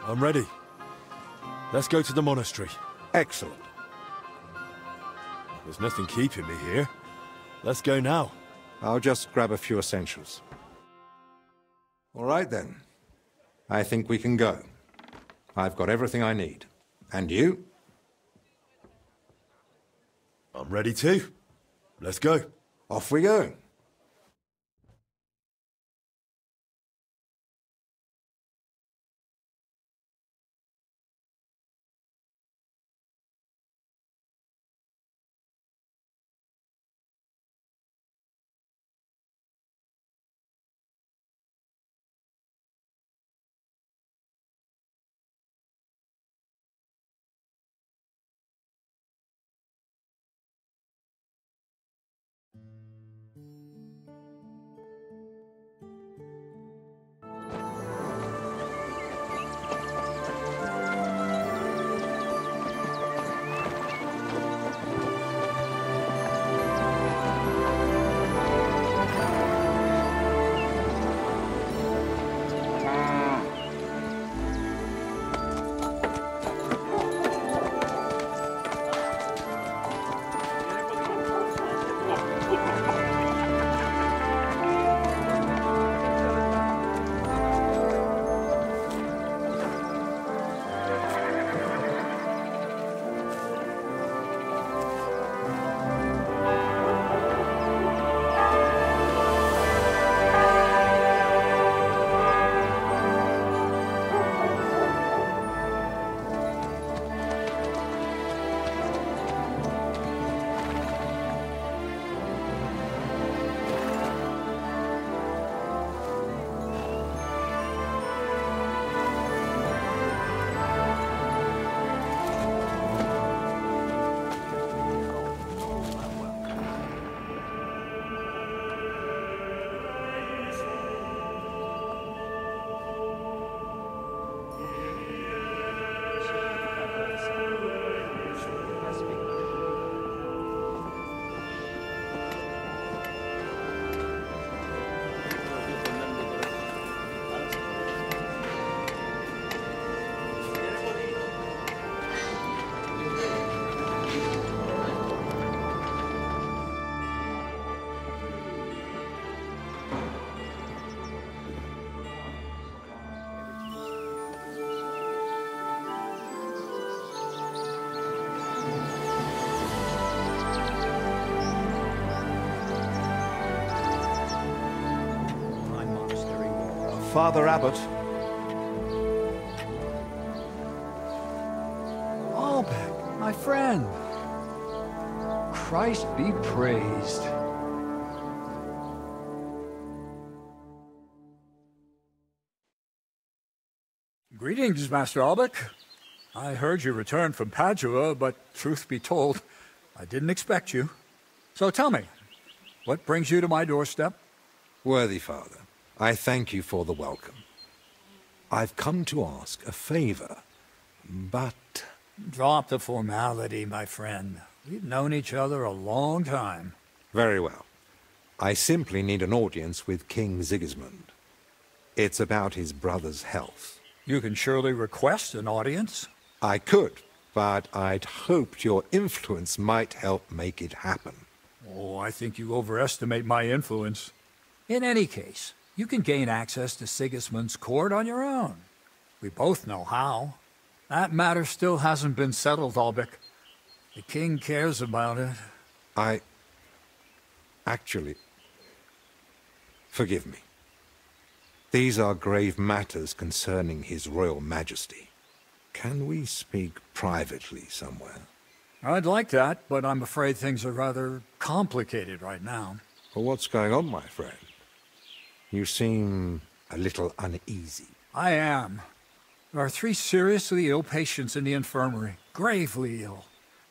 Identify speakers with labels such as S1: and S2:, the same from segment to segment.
S1: I'm ready. Let's go to the monastery.
S2: Excellent.
S1: There's nothing keeping me here. Let's go now.
S2: I'll just grab a few essentials. All right, then. I think we can go. I've got everything I need. And you?
S1: I'm ready too. Let's go.
S2: Off we go. Father Abbot.
S3: Albec, my friend. Christ be praised. Greetings, Master Albec. I heard you returned from Padua, but truth be told, I didn't expect you. So tell me, what brings you to my doorstep?
S2: Worthy Father, I thank you for the welcome. I've come to ask a favor, but...
S3: Drop the formality, my friend. We've known each other a long time.
S2: Very well. I simply need an audience with King Sigismund. It's about his brother's health.
S3: You can surely request an audience.
S2: I could, but I'd hoped your influence might help make it happen.
S3: Oh, I think you overestimate my influence. In any case, you can gain access to Sigismund's court on your own. We both know how. That matter still hasn't been settled, Albec. The king cares about it.
S2: Actually... Forgive me. These are grave matters concerning His Royal Majesty. Can we speak privately somewhere?
S3: I'd like that, but I'm afraid things are rather complicated right now.
S2: Well, what's going on, my friend? You seem a little uneasy.
S3: I am. There are 3 seriously ill patients in the infirmary, gravely ill,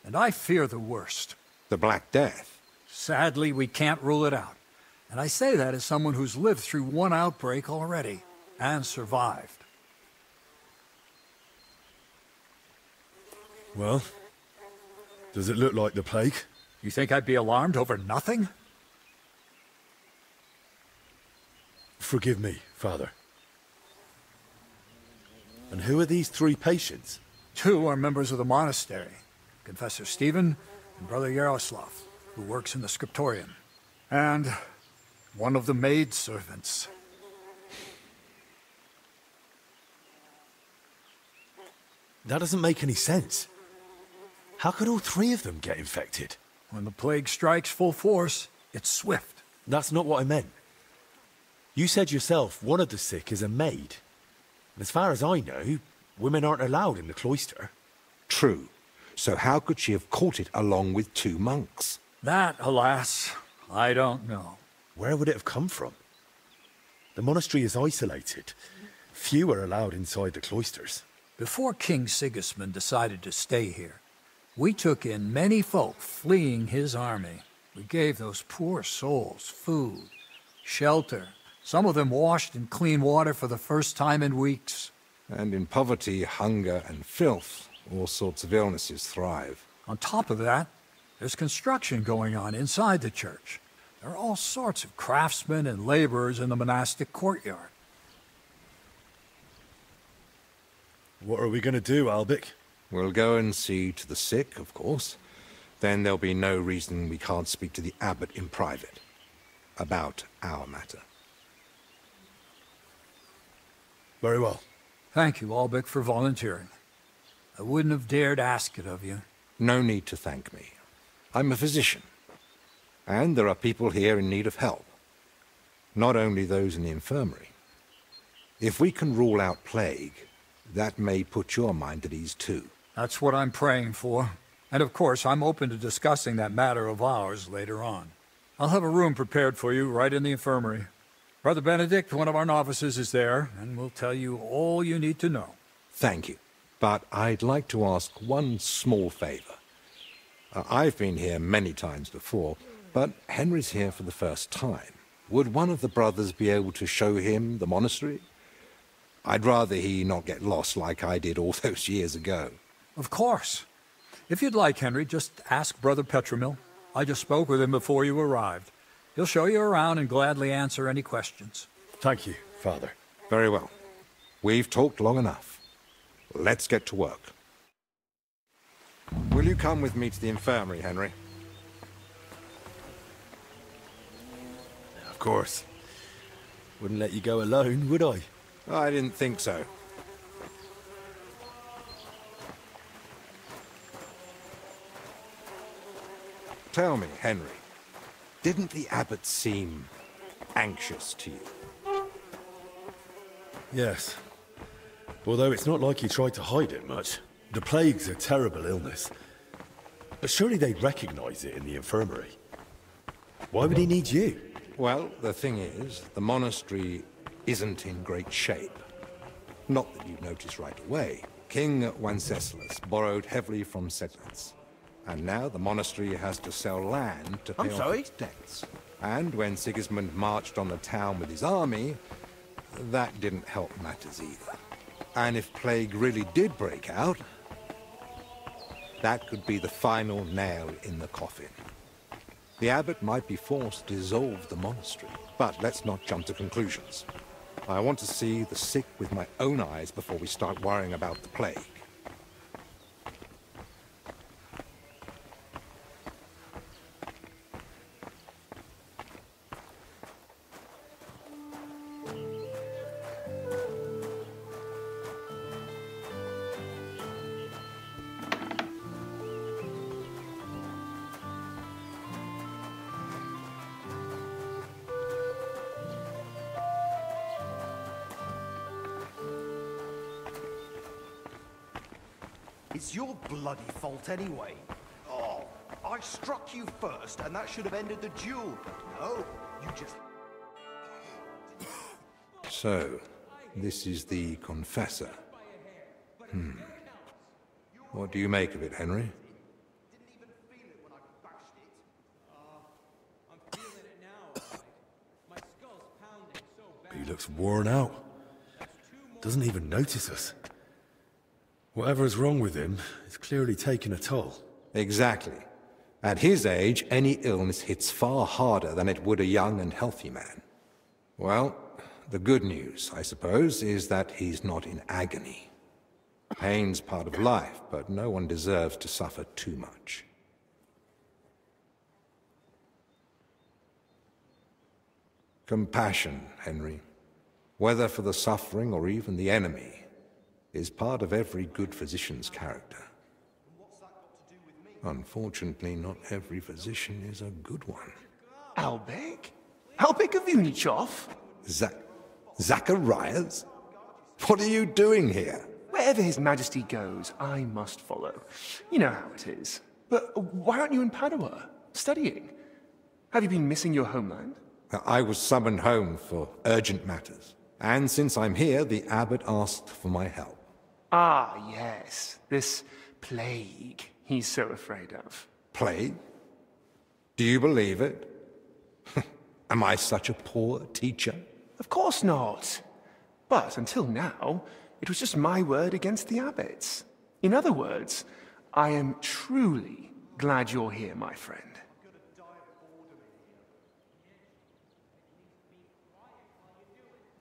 S3: and I fear the worst.
S2: The Black Death?
S3: Sadly, we can't rule it out. And I say that as someone who's lived through one outbreak already, and survived.
S1: Well, does it look like the plague?
S3: You think I'd be alarmed over nothing?
S1: Forgive me, Father. And who are these three patients?
S3: 2 are members of the monastery, Confessor Stephen and Brother Yaroslav, who works in the scriptorium. And one of the maidservants.
S1: That doesn't make any sense. How could all three of them get infected?
S3: When the plague strikes full force, it's swift.
S1: That's not what I meant. You said yourself one of the sick is a maid. As far as I know, women aren't allowed in the cloister.
S2: True. So how could she have caught it along with 2 monks?
S3: That, alas, I don't know.
S1: Where would it have come from? The monastery is isolated. Few are allowed inside the cloisters.
S3: Before King Sigismund decided to stay here, we took in many folk fleeing his army. We gave those poor souls food, shelter. Some of them washed in clean water for the first time in weeks.
S2: And in poverty, hunger, and filth, all sorts of illnesses thrive.
S3: On top of that, there's construction going on inside the church. There are all sorts of craftsmen and laborers in the monastic courtyard.
S1: What are we going to do, Albic?
S2: We'll go and see to the sick, of course. Then there'll be no reason we can't speak to the abbot in private about our matter.
S1: Very well.
S3: Thank you, Albic, for volunteering. I wouldn't have dared ask it of you.
S2: No need to thank me. I'm a physician. And there are people here in need of help. Not only those in the infirmary. If we can rule out plague, that may put your mind at ease too.
S3: That's what I'm praying for. And of course, I'm open to discussing that matter of ours later on. I'll have a room prepared for you right in the infirmary. Brother Benedict, one of our novices, is there, and will tell you all you need to know.
S2: Thank you. But I'd like to ask one small favor. I've been here many times before, but Henry's here for the first time. Would one of the brothers be able to show him the monastery? I'd rather he not get lost like I did all those years ago.
S3: Of course. If you'd like, Henry, just ask Brother Petramil. I just spoke with him before you arrived. He'll show you around and gladly answer any questions.
S1: Thank you, Father.
S2: Very well. We've talked long enough. Let's get to work. Will you come with me to the infirmary, Henry?
S1: Of course. Wouldn't let you go alone, would I?
S2: I didn't think so. Tell me, Henry, didn't the abbot seem anxious to you?
S1: Yes. Although it's not like he tried to hide it much. The plague's a terrible illness. But surely they'd recognize it in the infirmary. Why would he need you?
S2: Well, the thing is, the monastery isn't in great shape. Not that you'd notice right away. King Wenceslas borrowed heavily from settlers. And now the monastery has to sell land to pay off its debts. And when Sigismund marched on the town with his army, that didn't help matters either. And if plague really did break out, that could be the final nail in the coffin. The abbot might be forced to dissolve the monastery. But let's not jump to conclusions. I want to see the sick with my own eyes before we start worrying about the plague.
S4: It's your bloody fault anyway. Oh, I struck you first, and that should have ended the duel. But no, you just...
S2: So, this is the Confessor. What do you make of it, Henry?
S1: He looks worn out. Doesn't even notice us. Whatever's wrong with him, it's clearly taken a toll.
S2: Exactly. At his age, any illness hits far harder than it would a young and healthy man. Well, the good news, I suppose, is that he's not in agony. Pain's part of life, but no one deserves to suffer too much. Compassion, Henry, whether for the suffering or even the enemy, is part of every good physician's character. Unfortunately, not every physician is a good one.
S5: Albek? Albek of Unichov?
S2: Zacharias? What are you doing here?
S5: Wherever His Majesty goes, I must follow. You know how it is. But why aren't you in Padua, studying? Have you been missing your homeland?
S2: I was summoned home for urgent matters. And since I'm here, the abbot asked for my help.
S5: Ah, yes. This plague he's so afraid of.
S2: Plague? Do you believe it? Am I such a poor teacher?
S5: Of course not. But until now, it was just my word against the abbot's. In other words, I am truly glad you're here, my friend.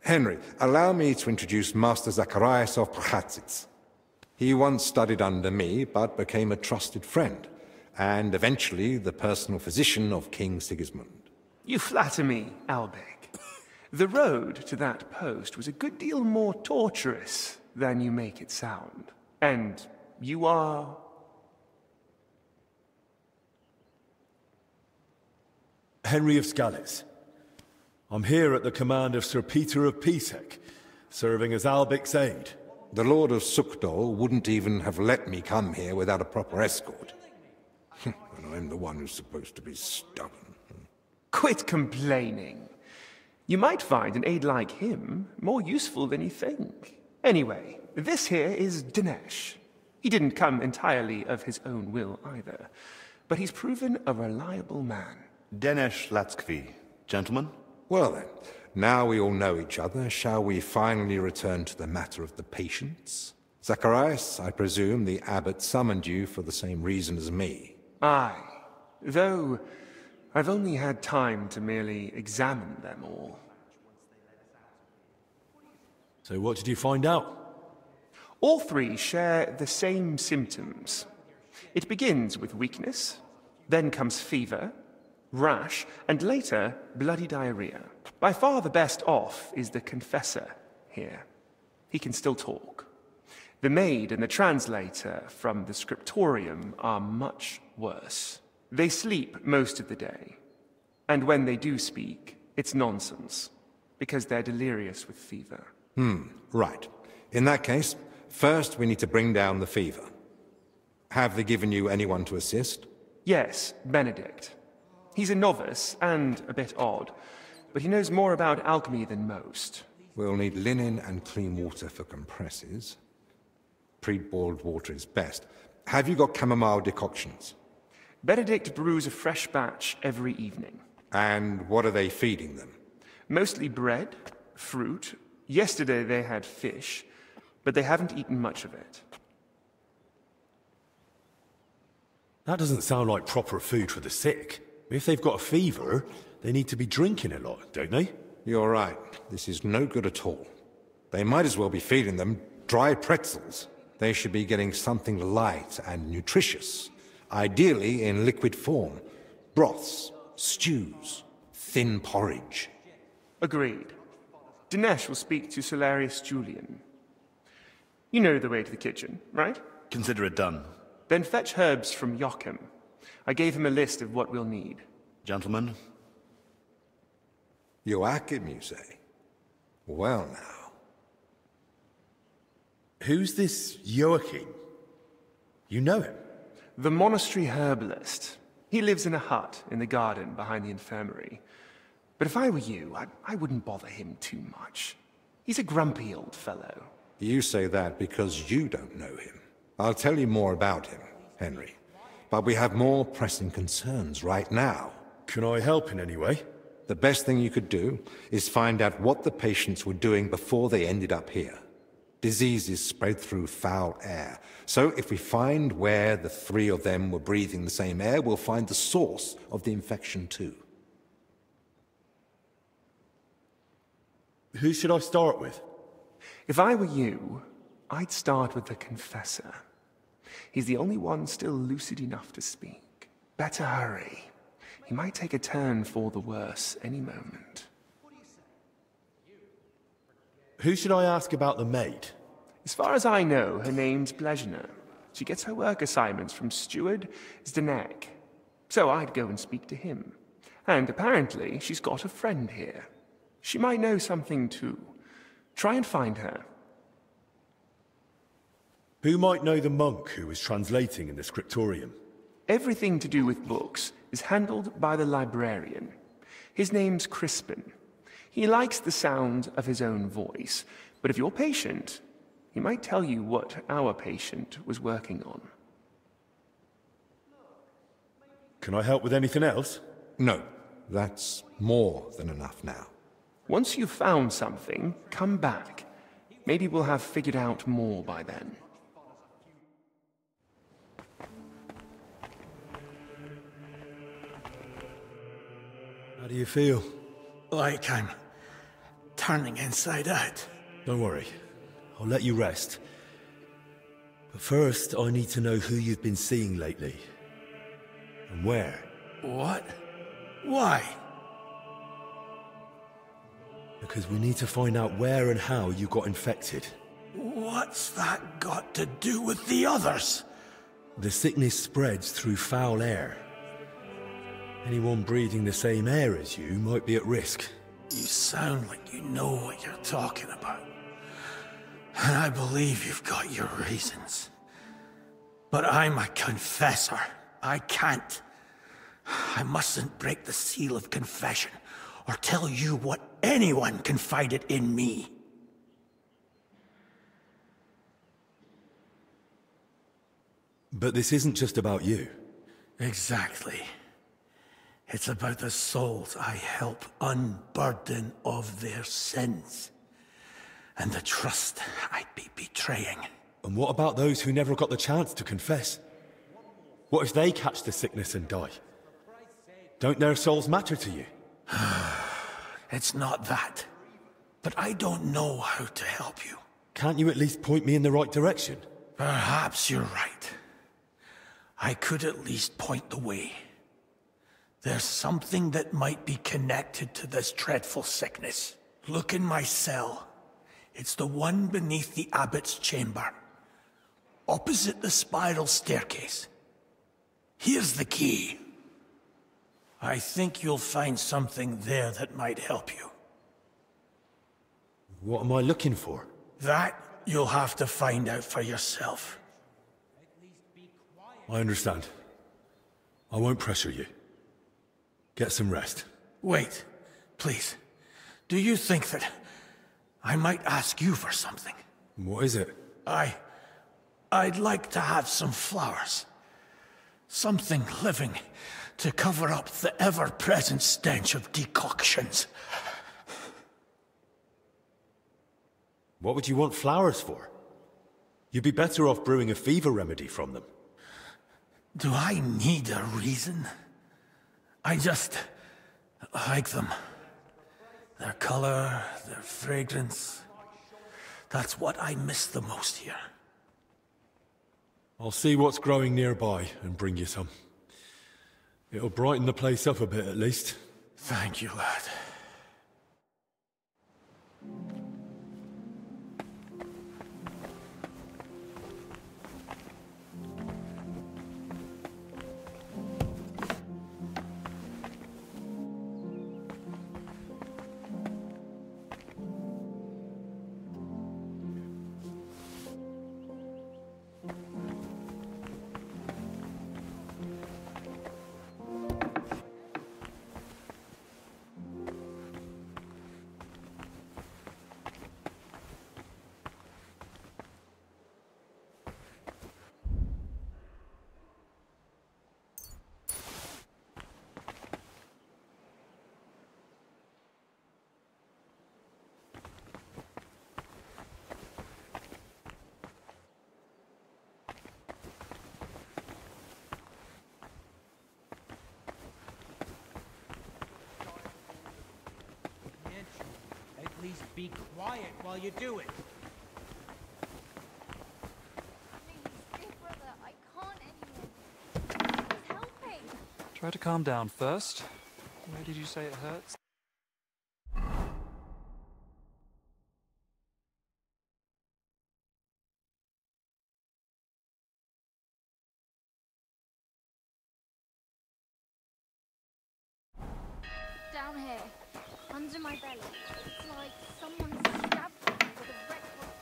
S2: Henry, allow me to introduce Master Zacharias of Prchatsitz. He once studied under me, but became a trusted friend, and eventually the personal physician of King Sigismund.
S5: You flatter me, Albek. The road to that post was a good deal more torturous than you make it sound. And you are...
S1: Henry of Skalitz. I'm here at the command of Sir Peter of Pisek, serving as Albek's aide.
S2: The Lord of Sukdol wouldn't even have let me come here without a proper escort. And I'm the one who's supposed to be stubborn.
S5: Quit complaining. You might find an aide like him more useful than you think. Anyway, this here is Dinesh. He didn't come entirely of his own will either, but he's proven a reliable man.
S6: Dinesh Latskvi. Gentlemen?
S2: Well then, now we all know each other, shall we finally return to the matter of the patients? Zacharias, I presume the abbot summoned you for the same reason as me.
S5: Aye, though I've only had time to merely examine them all.
S1: So what did you find out?
S5: All three share the same symptoms. It begins with weakness, then comes fever, rash, and later bloody diarrhea. By far the best off is the confessor here. He can still talk. The maid and the translator from the scriptorium are much worse. They sleep most of the day, and when they do speak, it's nonsense, because they're delirious with fever.
S2: Right. In that case, first we need to bring down the fever. Have they given you anyone to assist?
S5: Yes, Benedict. He's a novice and a bit odd, but he knows more about alchemy than most.
S2: We'll need linen and clean water for compresses. Pre-boiled water is best. Have you got chamomile decoctions?
S5: Benedict brews a fresh batch every evening.
S2: And what are they feeding them?
S5: Mostly bread, fruit. Yesterday they had fish, but they haven't eaten much of it.
S1: That doesn't sound like proper food for the sick. If they've got a fever, they need to be drinking a lot, don't they?
S2: You're right. This is no good at all. They might as well be feeding them dry pretzels. They should be getting something light and nutritious, ideally in liquid form. Broths, stews, thin porridge.
S5: Agreed. Dinesh will speak to Solarius Julian. You know the way to the kitchen, right?
S6: Consider it done.
S5: Then fetch herbs from Joachim. I gave him a list of what we'll need.
S6: Gentlemen?
S2: Joachim, you say? Well now.
S1: Who's this Joachim? You know him?
S5: The monastery herbalist. He lives in a hut in the garden behind the infirmary. But if I were you, I wouldn't bother him too much. He's a grumpy old fellow.
S2: You say that because you don't know him. I'll tell you more about him, Henry. But we have more pressing concerns right now.
S1: Can I help in any way?
S2: The best thing you could do is find out what the patients were doing before they ended up here. Diseases spread through foul air. So if we find where the three of them were breathing the same air, we'll find the source of the infection too.
S1: Who should I start with?
S5: If I were you, I'd start with the Confessor. He's the only one still lucid enough to speak. Better hurry. He might take a turn for the worse any moment.
S1: Who should I ask about the maid?
S5: As far as I know, her name's Blezhna. She gets her work assignments from Steward Zdenek. So I'd go and speak to him. And apparently, she's got a friend here. She might know something too. Try and find her.
S1: Who might know the monk who was translating in the scriptorium?
S5: Everything to do with books is handled by the librarian. His name's Crispin. He likes the sound of his own voice, but if you're patient, he might tell you what our patient was working on.
S1: Can I help with anything else?
S2: No, that's more than enough now.
S5: Once you've found something, come back. Maybe we'll have figured out more by then.
S1: How do you feel?
S7: Like I'm turning inside out.
S1: Don't worry. I'll let you rest. But first, I need to know who you've been seeing lately. And where.
S7: What? Why?
S1: Because we need to find out where and how you got infected.
S7: What's that got to do with the others?
S1: The sickness spreads through foul air. Anyone breathing the same air as you might be at risk.
S7: You sound like you know what you're talking about. And I believe you've got your reasons. But I'm a confessor. I can't. I mustn't break the seal of confession or tell you what anyone confided in me.
S1: But this isn't just about you.
S7: Exactly. It's about the souls I help unburden of their sins. And the trust I'd be betraying.
S1: And what about those who never got the chance to confess? What if they catch the sickness and die? Don't their souls matter to you?
S7: It's not that. But I don't know how to help you.
S1: Can't you at least point me in the right direction?
S7: Perhaps you're right. I could at least point the way. There's something that might be connected to this dreadful sickness. Look in my cell. It's the one beneath the abbot's chamber, opposite the spiral staircase. Here's the key. I think you'll find something there that might help you.
S1: What am I looking for?
S7: That you'll have to find out for yourself.
S1: I understand. I won't pressure you. Get some rest.
S7: Wait, please. Do you think that I might ask you for something?
S1: What is it?
S7: I'd like to have some flowers. Something living to cover up the ever-present stench of decoctions.
S1: What would you want flowers for? You'd be better off brewing a fever remedy from them.
S7: Do I need a reason? I just like them. Their color, their fragrance. That's what I miss the most here.
S1: I'll see what's growing nearby and bring you some. It'll brighten the place up a bit at least.
S7: Thank you, lad.
S8: At least be quiet while you do it. Try to calm down first. Where did you say it hurts?
S9: Down here, under my belly. It's like someone stabbed me with a red hot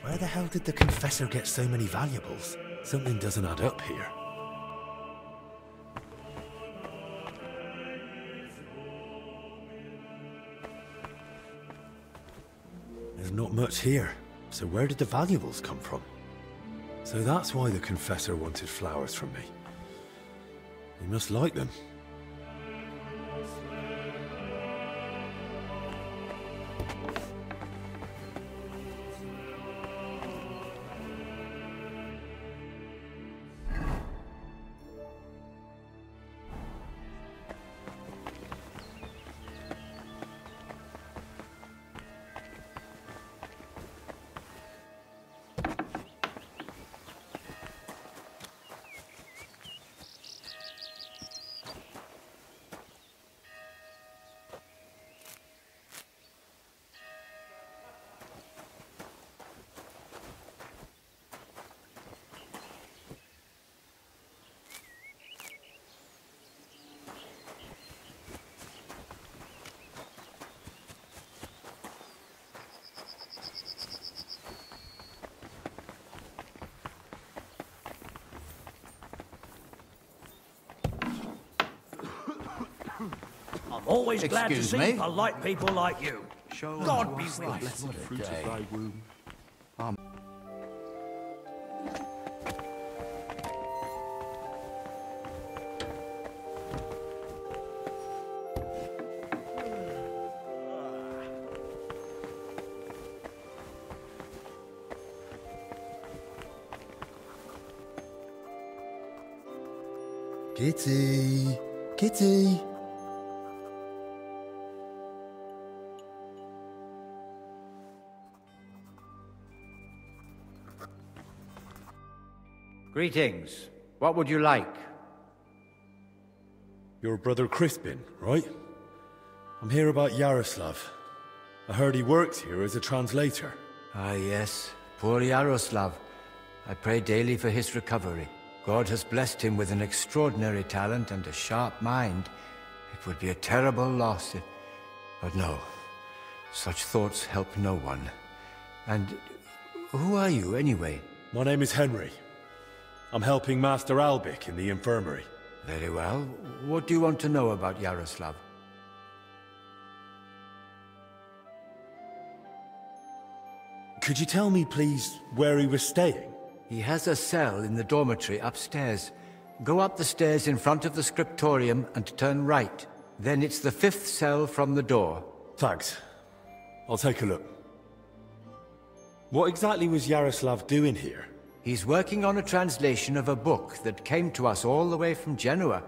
S1: Where the hell did the Confessor get so many valuables? Something doesn't add up here. There's not much here, so where did the valuables come from? So that's why the Confessor wanted flowers from me. He must like them.
S7: I'm always glad to
S10: Excuse
S7: see
S10: me?
S7: polite people like you. God be with you.
S10: Fruit of thy womb.
S1: Kitty! Kitty!
S11: Greetings. What would you like?
S1: Your brother Crispin, right? I'm here about Yaroslav. I heard he works here as a translator.
S11: Ah, yes. Poor Yaroslav. I pray daily for his recovery. God has blessed him with an extraordinary talent and a sharp mind. It would be a terrible loss if... But no. Such thoughts help no one. And who are you, anyway?
S1: My name is Henry. I'm helping Master Albic in the infirmary.
S11: Very well. What do you want to know about Yaroslav?
S1: Could you tell me, please, where he was staying?
S11: He has a cell in the dormitory upstairs. Go up the stairs in front of the scriptorium and turn right. Then it's the 5th cell from the door.
S1: Thanks. I'll take a look. What exactly was Yaroslav doing here?
S11: He's working on a translation of a book that came to us all the way from Genoa.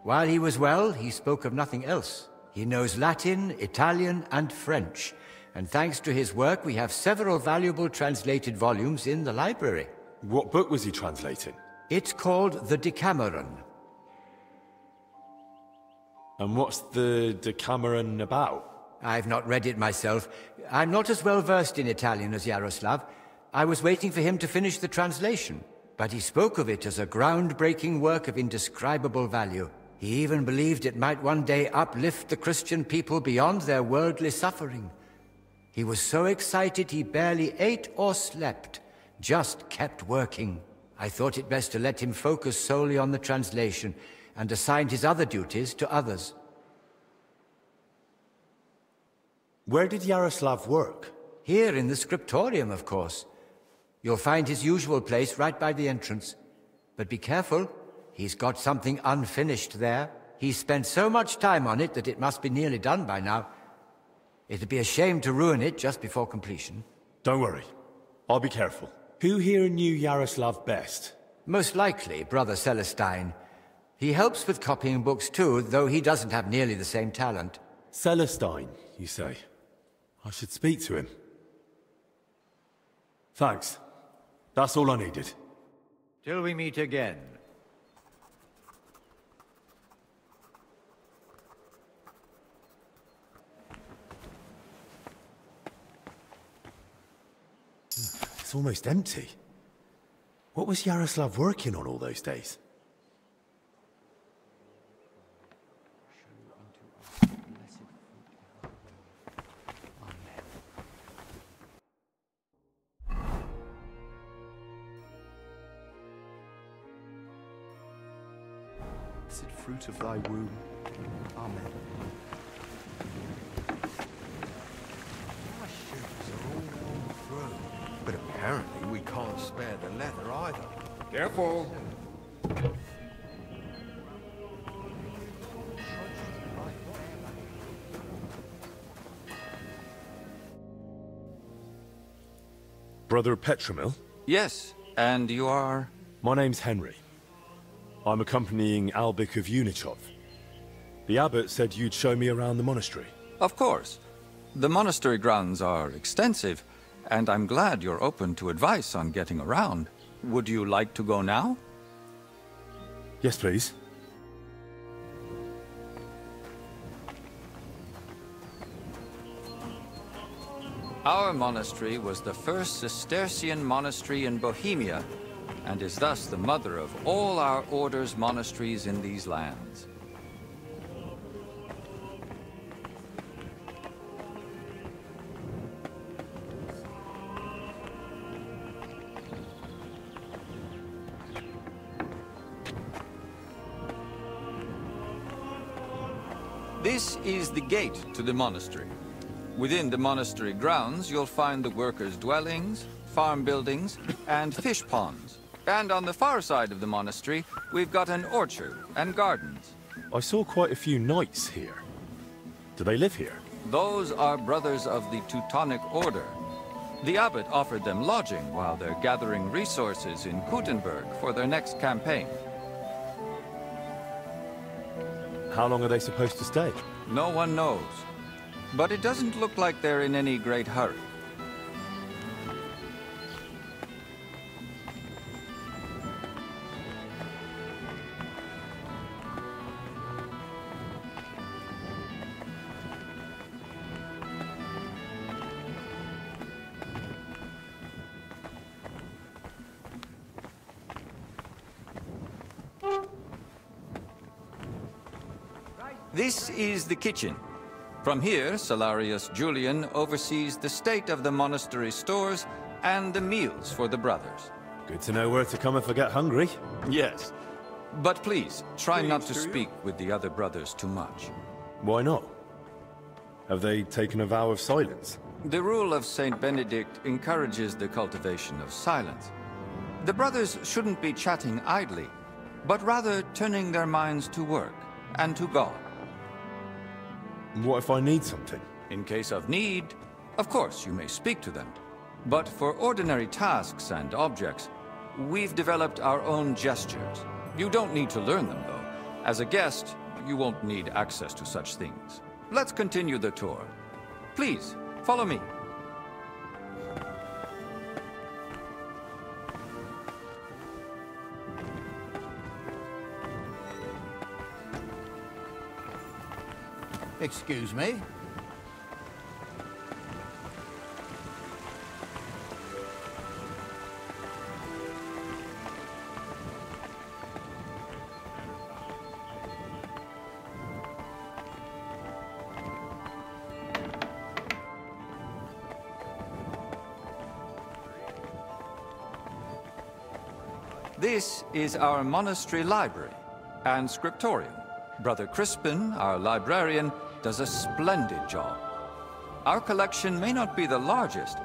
S11: While he was well, he spoke of nothing else. He knows Latin, Italian, and French. And thanks to his work, we have several valuable translated volumes in the library.
S1: What book was he translating?
S11: It's called the Decameron.
S1: And what's the Decameron about?
S11: I've not read it myself. I'm not as well versed in Italian as Yaroslav. I was waiting for him to finish the translation, but he spoke of it as a groundbreaking work of indescribable value. He even believed it might one day uplift the Christian people beyond their worldly suffering. He was so excited he barely ate or slept, just kept working. I thought it best to let him focus solely on the translation and assigned his other duties to others.
S1: Where did Yaroslav work?
S11: Here in the scriptorium, of course. You'll find his usual place right by the entrance. But be careful, he's got something unfinished there. He's spent so much time on it that it must be nearly done by now. It'd be a shame to ruin it just before completion.
S1: Don't worry. I'll be careful. Who here knew Yaroslav best?
S11: Most likely, Brother Celestine. He helps with copying books too, though he doesn't have nearly the same talent.
S1: Celestine, you say? I should speak to him. Thanks. That's all I needed.
S11: Till we meet again.
S1: It's almost empty. What was Yaroslav working on all those days?
S6: Blessed fruit of thy womb. Amen.
S10: But apparently we can't spare the leather either.
S2: Careful!
S1: Brother Petramil?
S12: Yes, and you are?
S1: My name's Henry. I'm accompanying Albik of Unichov. The abbot said you'd show me around the monastery.
S12: Of course. The monastery grounds are extensive, and I'm glad you're open to advice on getting around. Would you like to go now?
S1: Yes, please.
S12: Our monastery was the first Cistercian monastery in Bohemia, and is thus the mother of all our order's monasteries in these lands. This is the gate to the monastery. Within the monastery grounds, you'll find the workers' dwellings, farm buildings, and fish ponds. And on the far side of the monastery, we've got an orchard and gardens.
S1: I saw quite a few knights here. Do they live here?
S12: Those are brothers of the Teutonic Order. The abbot offered them lodging while they're gathering resources in Kuttenberg for their next campaign.
S1: How long are they supposed to stay?
S12: No one knows. But it doesn't look like they're in any great hurry. This is the kitchen. From here, Salarius Julian oversees the state of the monastery stores and the meals for the brothers.
S1: Good to know where to come if I get hungry.
S12: Yes. But please, try not to speak with the other brothers too much.
S1: Why not? Have they taken a vow of silence?
S12: The rule of Saint Benedict encourages the cultivation of silence. The brothers shouldn't be chatting idly, but rather turning their minds to work and to God.
S1: What if I need something?
S12: In case of need, of course you may speak to them. But for ordinary tasks and objects, we've developed our own gestures. You don't need to learn them, though. As a guest, you won't need access to such things. Let's continue the tour. Please, follow me.
S13: Excuse me?
S12: This is our monastery library and scriptorium. Brother Crispin, our librarian, does a splendid job. Our collection may not be the largest,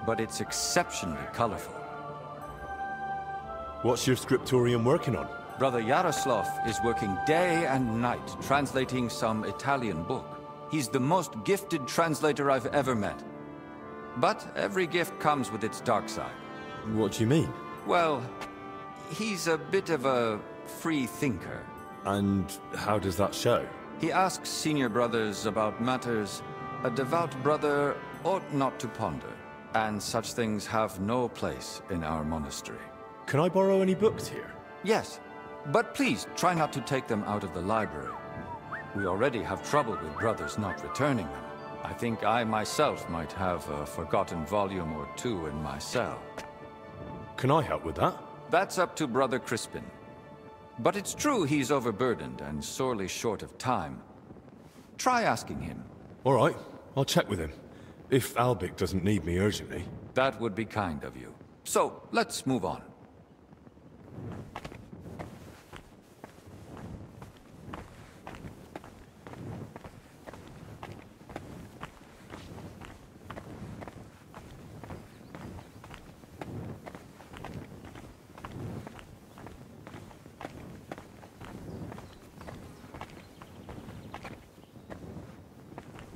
S12: but it's exceptionally colorful.
S1: What's your scriptorium working on?
S12: Brother Yaroslav is working day and night translating some Italian book. He's the most gifted translator I've ever met. But every gift comes with its dark side.
S1: What do you mean?
S12: Well, he's a bit of a free thinker.
S1: And how does that show?
S12: He asks senior brothers about matters a devout brother ought not to ponder, and such things have no place in our monastery.
S1: Can I borrow any books here?
S12: Yes, but please try not to take them out of the library. We already have trouble with brothers not returning them. I think I myself might have a forgotten volume or two in my cell.
S1: Can I help with that?
S12: That's up to Brother Crispin. But it's true he's overburdened and sorely short of time. Try asking him.
S1: All right, I'll check with him. If Albic doesn't need me urgently.
S12: That would be kind of you. So, let's move on.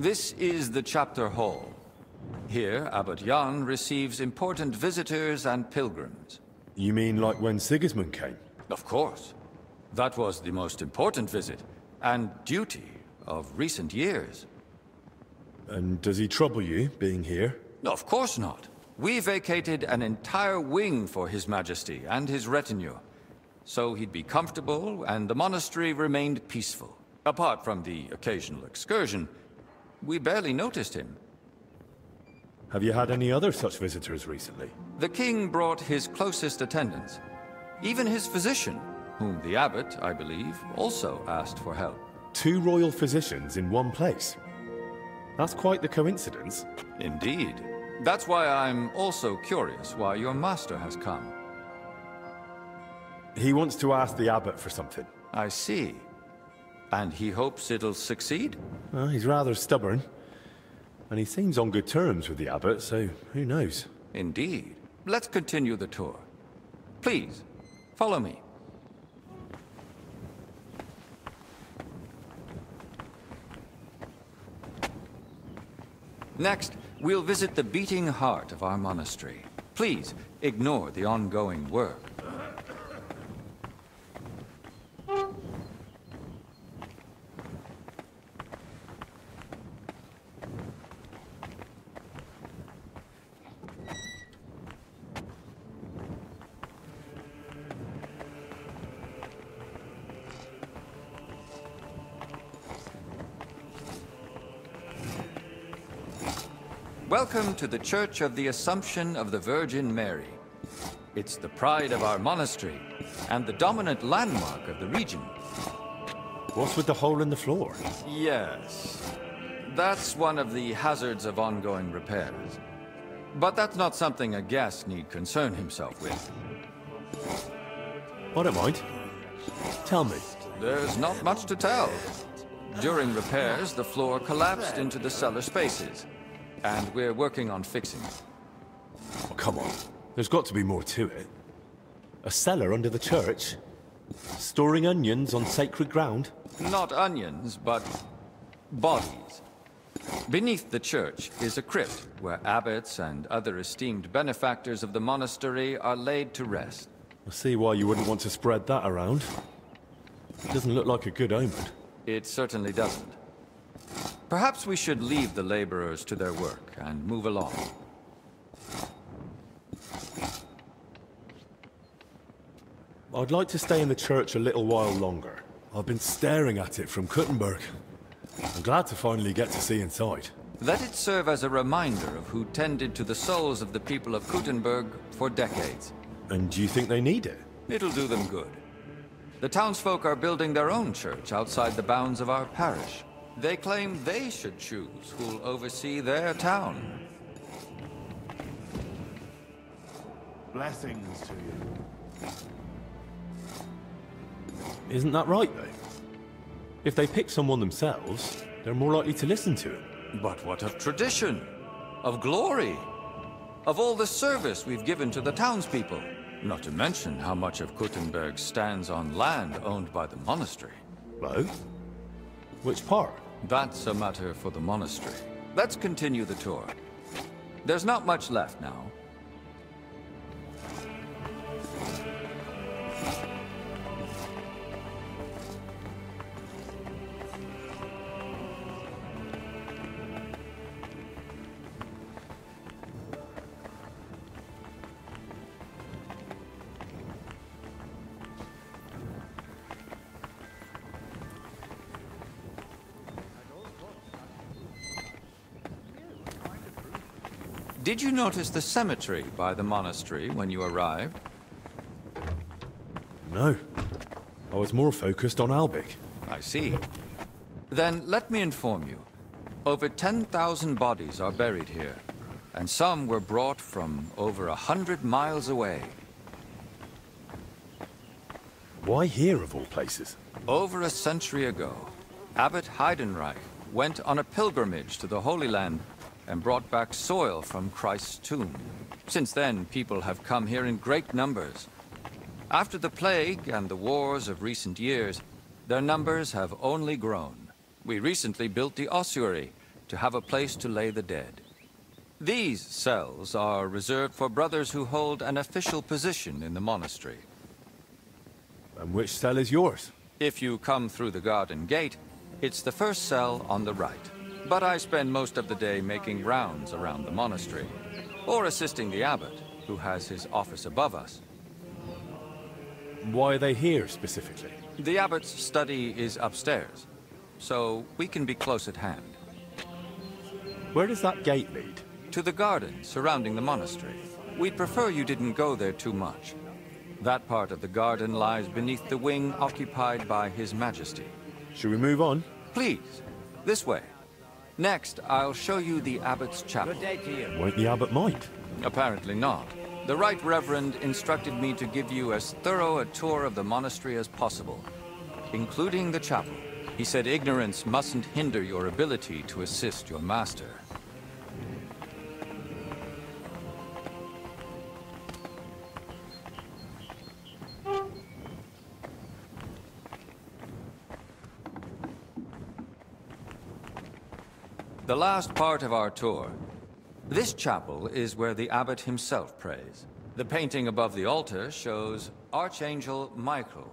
S12: This is the chapter hall. Here, Abbot Jan receives important visitors and pilgrims.
S1: You mean like when Sigismund came?
S12: Of course. That was the most important visit, and duty of recent years.
S1: And does he trouble you, being here?
S12: Of course not. We vacated an entire wing for His Majesty and his retinue, so he'd be comfortable and the monastery remained peaceful. Apart from the occasional excursion, we barely noticed him.
S1: Have you had any other such visitors recently?
S12: The king brought his closest attendants. Even his physician, whom the abbot, I believe, also asked for help.
S1: 2 royal physicians in one place? That's quite the coincidence.
S12: Indeed. That's why I'm also curious why your master has come.
S1: He wants to ask the abbot for something.
S12: I see. And he hopes it'll succeed?
S1: Well, he's rather stubborn. And he seems on good terms with the abbot, so who knows?
S12: Indeed. Let's continue the tour. Please, follow me. Next, we'll visit the beating heart of our monastery. Please, ignore the ongoing work. Welcome to the Church of the Assumption of the Virgin Mary. It's the pride of our monastery, and the dominant landmark of the region.
S1: What's with the hole in the floor?
S12: Yes. That's one of the hazards of ongoing repairs. But that's not something a guest need concern himself with.
S1: I don't mind. Tell me.
S12: There's not much to tell. During repairs, the floor collapsed into the cellar spaces. And we're working on fixing it.
S1: Oh, come on. There's got to be more to it. A cellar under the church? Storing onions on sacred ground?
S12: Not onions, but bodies. Beneath the church is a crypt where abbots and other esteemed benefactors of the monastery are laid to rest.
S1: I see why you wouldn't want to spread that around. It doesn't look like a good omen.
S12: It certainly doesn't. Perhaps we should leave the laborers to their work and move along.
S1: I'd like to stay in the church a little while longer. I've been staring at it from Kuttenberg. I'm glad to finally get to see inside.
S12: Let it serve as a reminder of who tended to the souls of the people of Kuttenberg for decades.
S1: And do you think they need it?
S12: It'll do them good. The townsfolk are building their own church outside the bounds of our parish. They claim they should choose who'll oversee their town.
S6: Blessings to you.
S1: Isn't that right, though? If they pick someone themselves, they're more likely to listen to him.
S12: But what of tradition? Of glory? Of all the service we've given to the townspeople? Not to mention how much of Kuttenberg stands on land owned by the monastery.
S1: Oh? Which part?
S12: That's a matter for the monastery. Let's continue the tour. There's not much left now. Did you notice the cemetery by the monastery when you arrived?
S1: No. I was more focused on Albic.
S12: I see. Then let me inform you. Over 10,000 bodies are buried here, and some were brought from over 100 miles away.
S1: Why here, of all places?
S12: Over a century ago, Abbot Heidenreich went on a pilgrimage to the Holy Land and brought back soil from Christ's tomb. Since then, people have come here in great numbers. After the plague and the wars of recent years, their numbers have only grown. We recently built the ossuary to have a place to lay the dead. These cells are reserved for brothers who hold an official position in the monastery.
S1: And which cell is yours?
S12: If you come through the garden gate, it's the first cell on the right. But I spend most of the day making rounds around the monastery, or assisting the abbot, who has his office above us.
S1: Why are they here, specifically?
S12: The abbot's study is upstairs, so we can be close at hand.
S1: Where does that gate lead?
S12: To the garden surrounding the monastery. We'd prefer you didn't go there too much. That part of the garden lies beneath the wing occupied by His Majesty.
S1: Should we move on?
S12: Please, this way. Next, I'll show you the abbot's chapel.
S11: Good day to you.
S1: Won't the abbot mind?
S12: Apparently not. The Right Reverend instructed me to give you as thorough a tour of the monastery as possible, including the chapel. He said ignorance mustn't hinder your ability to assist your master. The last part of our tour. This chapel is where the abbot himself prays. The painting above the altar shows Archangel Michael,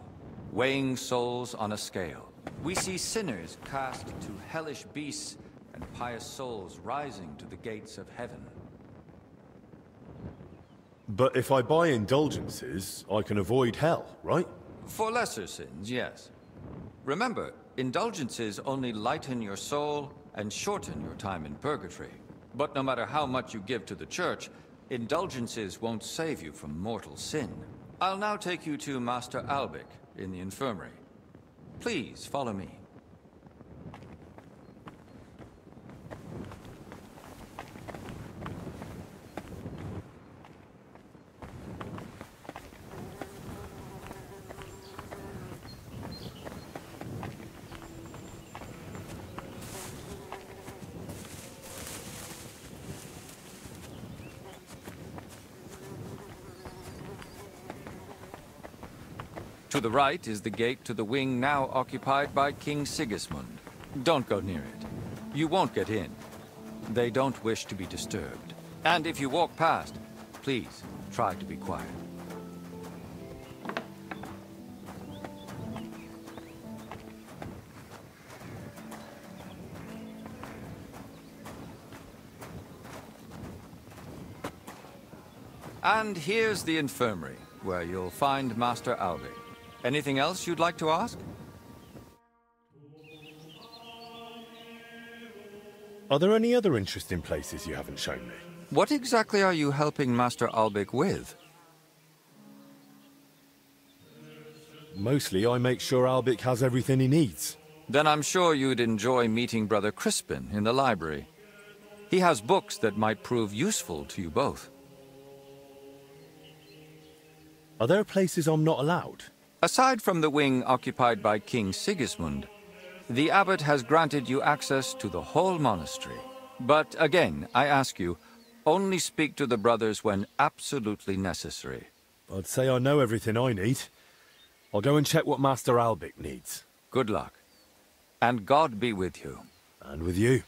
S12: weighing souls on a scale. We see sinners cast to hellish beasts and pious souls rising to the gates of heaven.
S1: But if I buy indulgences, I can avoid hell, right?
S12: For lesser sins, yes. Remember, indulgences only lighten your soul and shorten your time in purgatory. But no matter how much you give to the church, indulgences won't save you from mortal sin. I'll now take you to Master Albic in the infirmary. Please follow me. To the right is the gate to the wing now occupied by King Sigismund. Don't go near it. You won't get in. They don't wish to be disturbed. And if you walk past, please try to be quiet. And here's the infirmary, where you'll find Master Albic. Anything else you'd like to ask?
S1: Are there any other interesting places you haven't shown me?
S12: What exactly are you helping Master Albic with?
S1: Mostly I make sure Albic has everything he needs.
S12: Then I'm sure you'd enjoy meeting Brother Crispin in the library. He has books that might prove useful to you both.
S1: Are there places I'm not allowed?
S12: Aside from the wing occupied by King Sigismund, the abbot has granted you access to the whole monastery. But again, I ask you, only speak to the brothers when absolutely necessary.
S1: I'd say I know everything I need. I'll go and check what Master Albic needs.
S12: Good luck. And God be with you.
S1: And with you.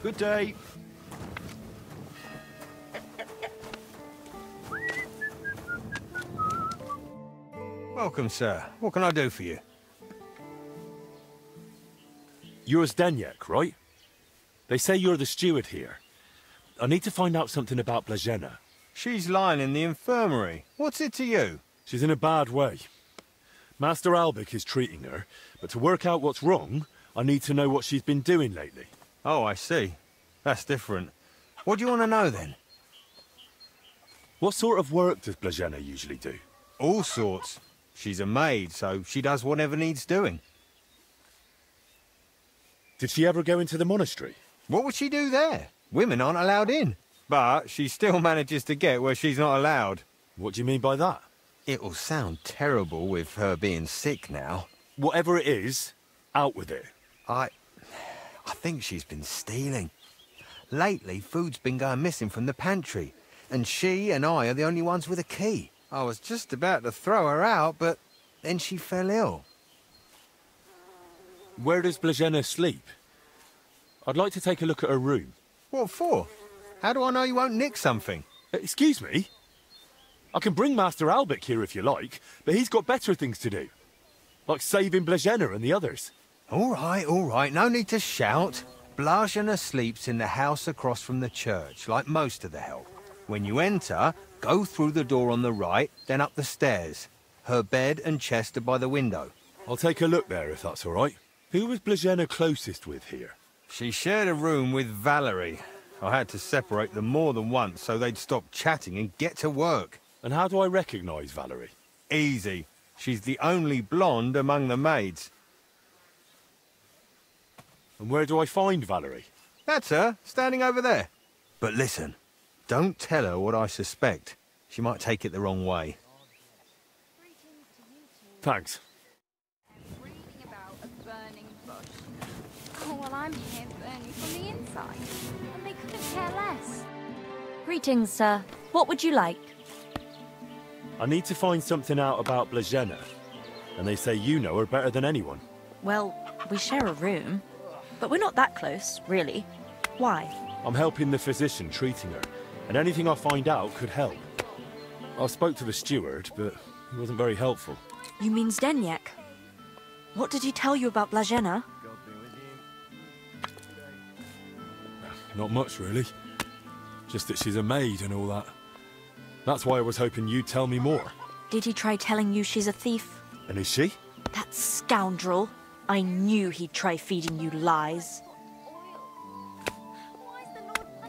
S4: Good day.
S10: Welcome, sir. What can I do for you?
S1: You're Zdeněk, right? They say you're the steward here. I need to find out something about Blažena.
S10: She's lying in the infirmary. What's it to you?
S1: She's in a bad way. Master Albic is treating her, but to work out what's wrong, I need to know what she's been doing lately.
S10: Oh, I see. That's different. What do you want to know, then?
S1: What sort of work does Blažena usually do?
S10: All sorts. She's a maid, so she does whatever needs doing.
S1: Did she ever go into the monastery?
S10: What would she do there? Women aren't allowed in. But she still manages to get where she's not allowed.
S1: What do you mean by that?
S10: It'll sound terrible with her being sick now.
S1: Whatever it is, out with it.
S10: I think she's been stealing. Lately, food's been going missing from the pantry, and she and I are the only ones with a key. I was just about to throw her out, but then she fell ill.
S1: Where does Blažena sleep? I'd like to take a look at her room.
S10: What for? How do I know you won't nick something?
S1: Excuse me? I can bring Master Albic here if you like, but he's got better things to do. Like saving Blažena and the others.
S10: All right, no need to shout. Blažena sleeps in the house across from the church, like most of the help. When you enter, go through the door on the right, then up the stairs. Her bed and chest are by the window.
S1: I'll take a look there if that's all right. Who was Blažena closest with here?
S10: She shared a room with Valerie. I had to separate them more than once so they'd stop chatting and get to work.
S1: And how do I recognise Valerie?
S10: Easy. She's the only blonde among the maids.
S1: And where do I find Valerie?
S10: That's her, standing over there. But listen, don't tell her what I suspect. She might take it the wrong way.
S1: Thanks.
S9: Reading about a burning bush. Oh, well, I'm here burning from the inside. And they couldn't care less.
S13: Greetings, sir. What would you like?
S1: I need to find something out about Blažena. And they say you know her better than anyone.
S13: Well, we share a room. But we're not that close, really. Why?
S1: I'm helping the physician treating her, and anything I find out could help. I spoke to the steward, but he wasn't very helpful.
S13: You mean Zdeněk? What did he tell you about Blažena?
S1: Not much, really. Just that she's a maid and all that. That's why I was hoping you'd tell me more.
S13: Did he try telling you she's a thief?
S1: And is she?
S13: That scoundrel. I knew he'd try feeding you lies.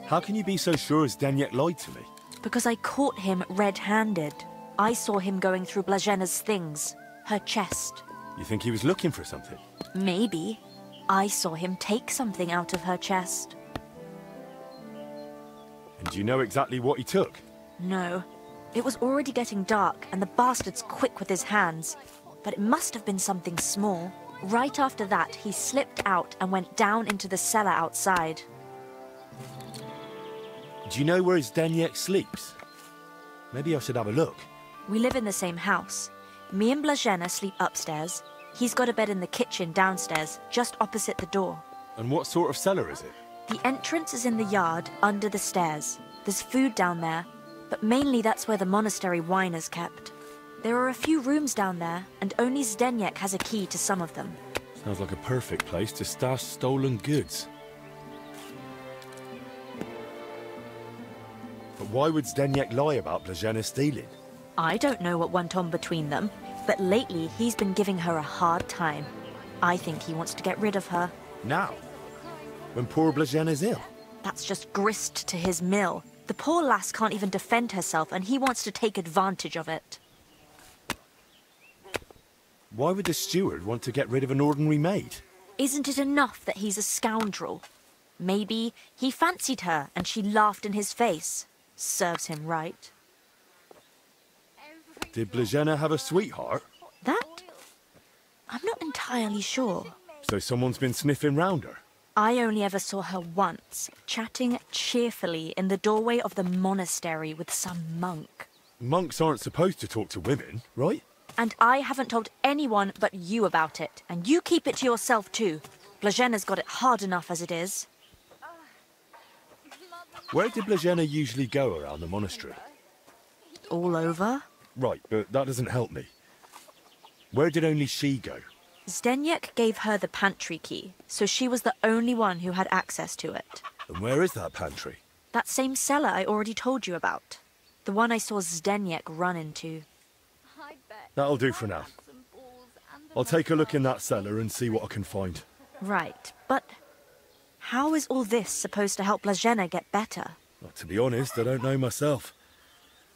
S1: How can you be so sure Zdeněk lied to me?
S13: Because I caught him red-handed. I saw him going through Blažena's things. Her chest.
S1: You think he was looking for something?
S13: Maybe. I saw him take something out of her chest.
S1: And do you know exactly what he took?
S13: No. It was already getting dark, and the bastard's quick with his hands. But it must have been something small. Right after that, he slipped out and went down into the cellar outside.
S1: Do you know where Zdeněk sleeps? Maybe I should have a look.
S13: We live in the same house. Me and Blažena sleep upstairs. He's got a bed in the kitchen downstairs, just opposite the door.
S1: And what sort of cellar is it?
S13: The entrance is in the yard, under the stairs. There's food down there, but mainly that's where the monastery wine is kept. There are a few rooms down there, and only Zdeněk has a key to some of them.
S1: Sounds like a perfect place to stash stolen goods. But why would Zdeněk lie about Blažena stealing?
S13: I don't know what went on between them. But lately, he's been giving her a hard time. I think he wants to get rid of her.
S1: Now? When poor Blažena's ill?
S13: That's just grist to his mill. The poor lass can't even defend herself, and he wants to take advantage of it.
S1: Why would the steward want to get rid of an ordinary maid?
S13: Isn't it enough that he's a scoundrel? Maybe he fancied her and she laughed in his face. Serves him right.
S1: Did Blažena have a sweetheart?
S13: That? I'm not entirely sure.
S1: So someone's been sniffing round her?
S13: I only ever saw her once, chatting cheerfully in the doorway of the monastery with some monk.
S1: Monks aren't supposed to talk to women, right?
S13: And I haven't told anyone but you about it. And you keep it to yourself too. Blažena's got it hard enough as it is.
S1: Where did Blažena usually go around the monastery?
S13: All over?
S1: Right, but that doesn't help me. Where did only she go?
S13: Zdeněk gave her the pantry key, so she was the only one who had access to it.
S1: And where is that pantry?
S13: That same cellar I already told you about. The one I saw Zdeněk run into.
S1: That'll do for now. I'll take a look in that cellar and see what I can find.
S13: Right, but how is all this supposed to help Blažena get better?
S1: Well, to be honest, I don't know myself.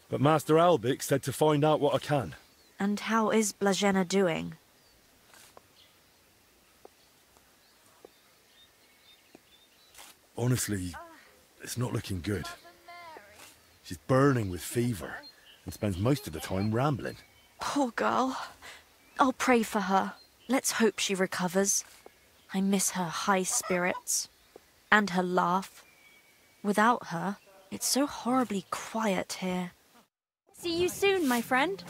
S1: But Master Albik said to find out what I can.
S13: And how is Blažena doing?
S1: Honestly, it's not looking good. She's burning with fever and spends most of the time rambling.
S13: Poor girl. I'll pray for her. Let's hope she recovers. I miss her high spirits. And her laugh. Without her, it's so horribly quiet here. See you soon, my friend.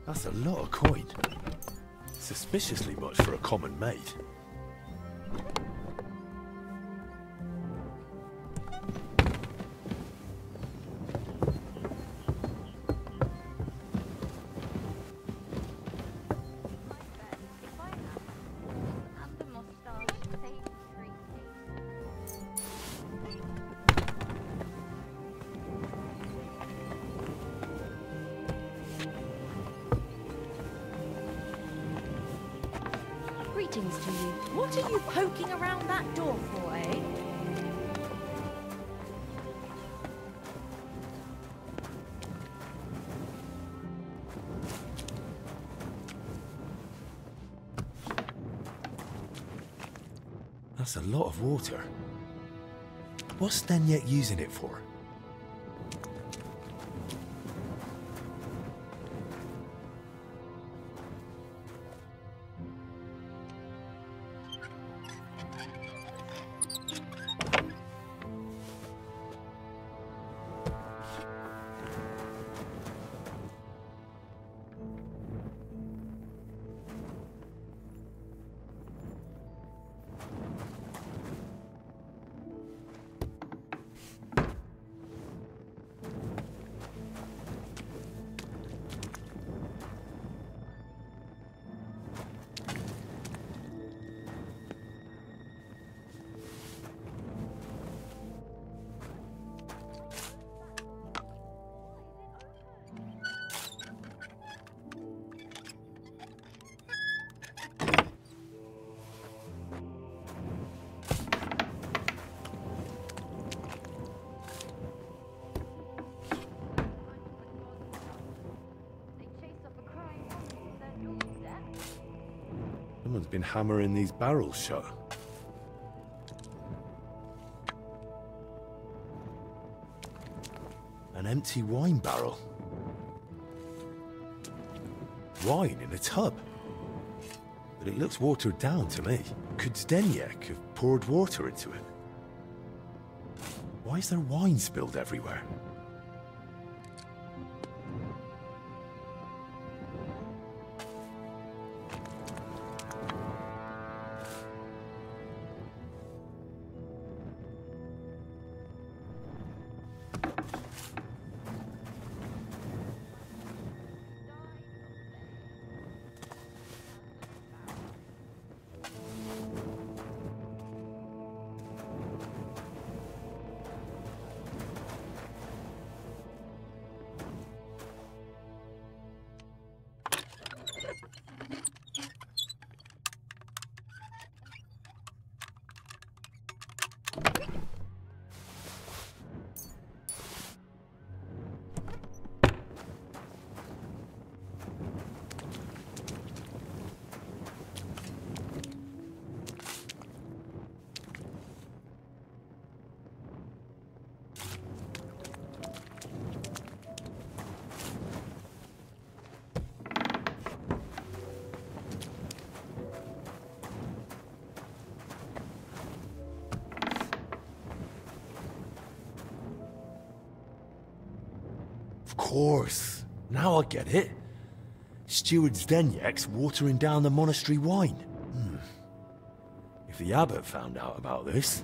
S1: That's a lot of coin. Suspiciously much for a common maid.
S13: Greetings to you. What are you poking around that door for, eh?
S1: That's a lot of water. What's Zdeněk using it for? Someone's been hammering these barrels shut. An empty wine barrel. Wine in a tub. But it looks watered down to me. Could Zdeněk have poured water into it? Why is there wine spilled everywhere? Of course. Now I get it. Steward Zdenyek's watering down the monastery wine. If the abbot found out about this,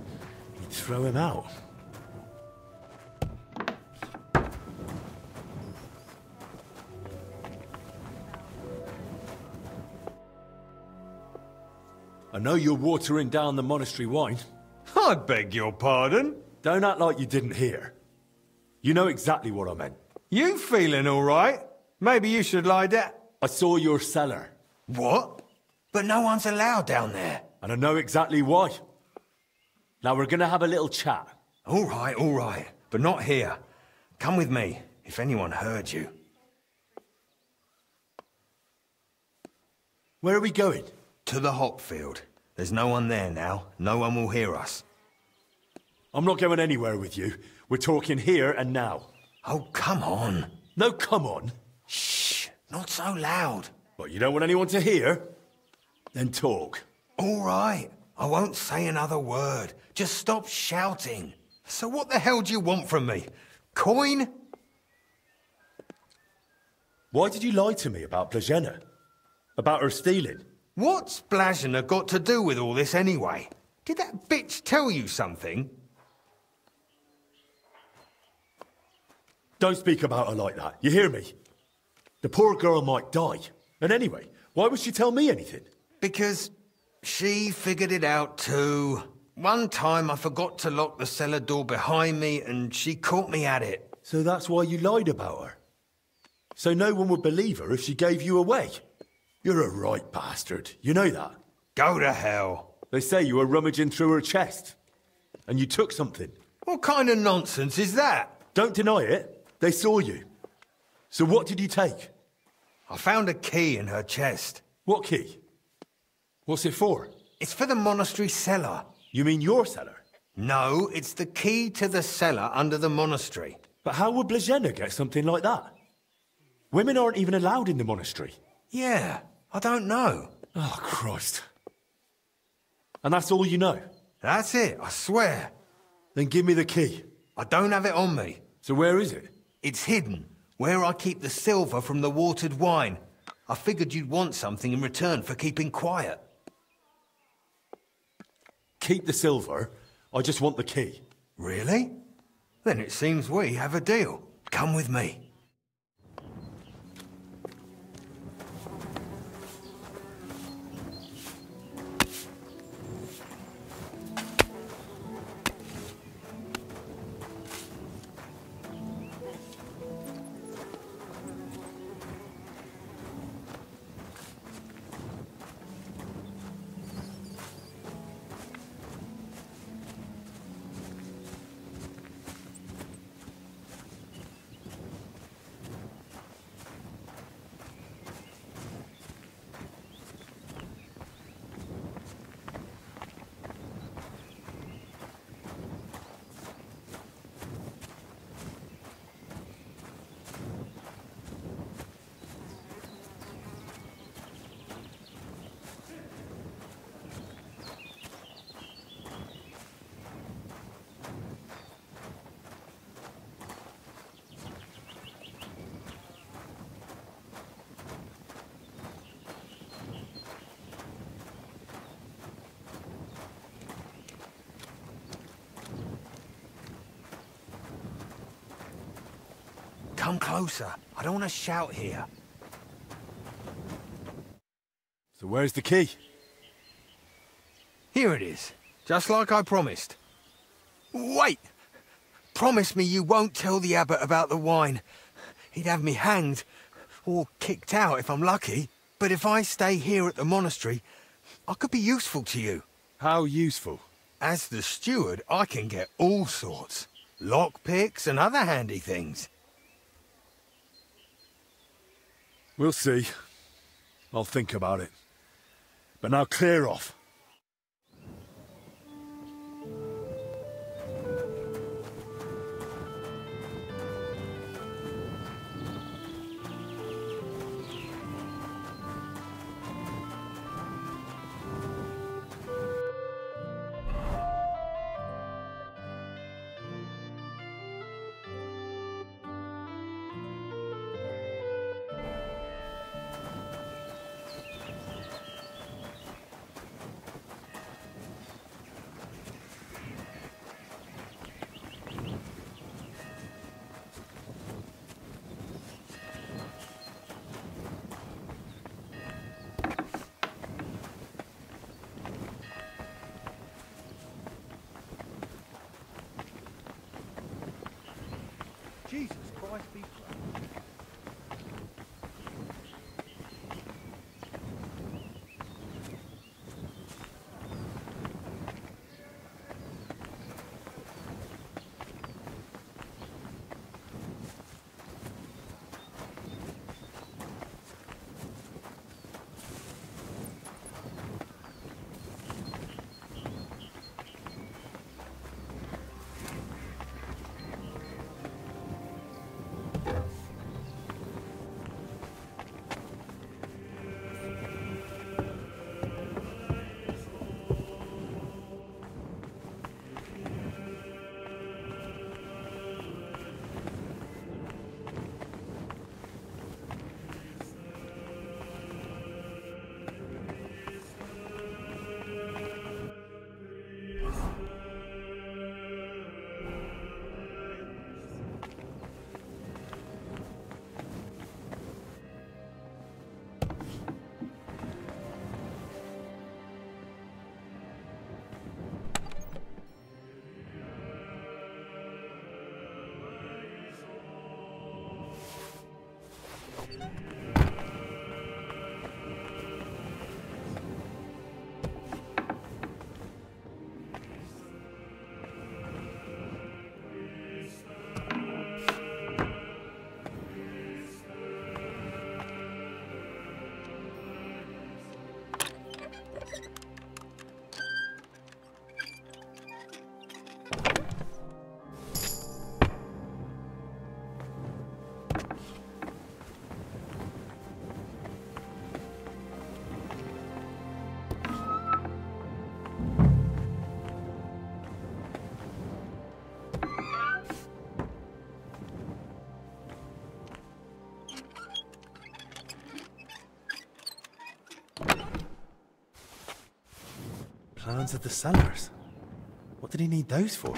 S1: he'd throw him out. I know you're watering down the monastery wine.
S10: I beg your pardon?
S1: Don't act like you didn't hear. You know exactly what I meant.
S10: You feeling all right? Maybe you should lie down.
S1: I saw your cellar.
S10: What? But no one's allowed down there.
S1: And I know exactly why. Now we're gonna have a little chat.
S10: All right. But not here. Come with me, if anyone heard you.
S1: Where are we going?
S10: To the hop field. There's no one there now. No one will hear us.
S1: I'm not going anywhere with you. We're talking here and now.
S10: Oh, come on.
S1: No, come on.
S10: Shh, not so loud.
S1: What, you don't want anyone to hear? Then talk.
S10: All right. I won't say another word. Just stop shouting. So what the hell do you want from me? Coin?
S1: Why did you lie to me about Blazhena? About her stealing?
S10: What's Blazhena got to do with all this anyway? Did that bitch tell you something?
S1: Don't speak about her like that, you hear me? The poor girl might die. And anyway, why would she tell me anything?
S10: Because she figured it out too. One time I forgot to lock the cellar door behind me and she caught me at it.
S1: So that's why you lied about her? So no one would believe her if she gave you away? You're a right bastard, you know that?
S10: Go to hell.
S1: They say you were rummaging through her chest. And you took something.
S10: What kind of nonsense is that?
S1: Don't deny it. They saw you. So what did you take?
S10: I found a key in her chest.
S1: What key? What's it for?
S10: It's for the monastery cellar.
S1: You mean your cellar?
S10: No, it's the key to the cellar under the monastery.
S1: But how would Blazhena get something like that? Women aren't even allowed in the monastery.
S10: Yeah, I don't know.
S1: Oh, Christ. And that's all you know?
S10: That's it, I swear.
S1: Then give me the key.
S10: I don't have it on me.
S1: So where is it?
S10: It's hidden, where I keep the silver from the watered wine. I figured you'd want something in return for keeping quiet.
S1: Keep the silver. I just want the key.
S10: Really? Then it seems we have a deal. Come with me. Come closer. I don't want to shout here.
S1: So where's the key?
S10: Here it is. Just like I promised. Wait! Promise me you won't tell the abbot about the wine. He'd have me hanged, or kicked out if I'm lucky. But if I stay here at the monastery, I could be useful to you.
S1: How useful?
S10: As the steward, I can get all sorts. Lockpicks and other handy things.
S1: We'll see. I'll think about it. But now clear off.
S10: Jesus Christ be praised.
S1: Plans of the cellars. What did he need those for?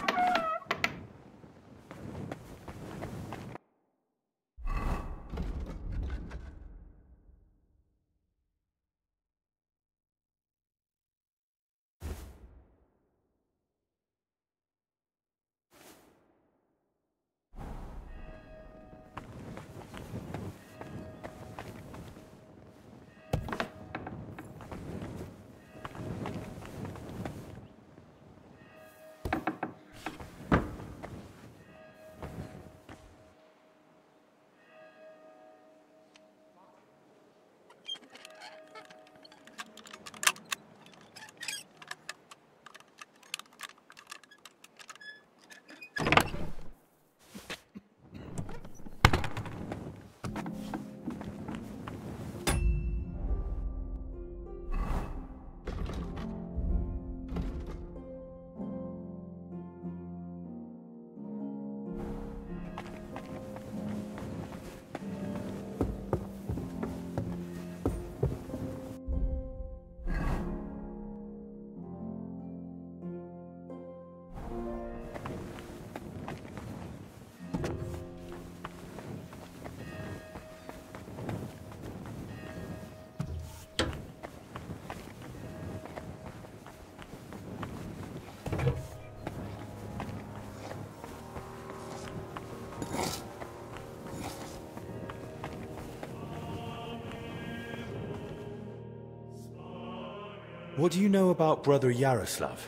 S1: What do you know about Brother Yaroslav?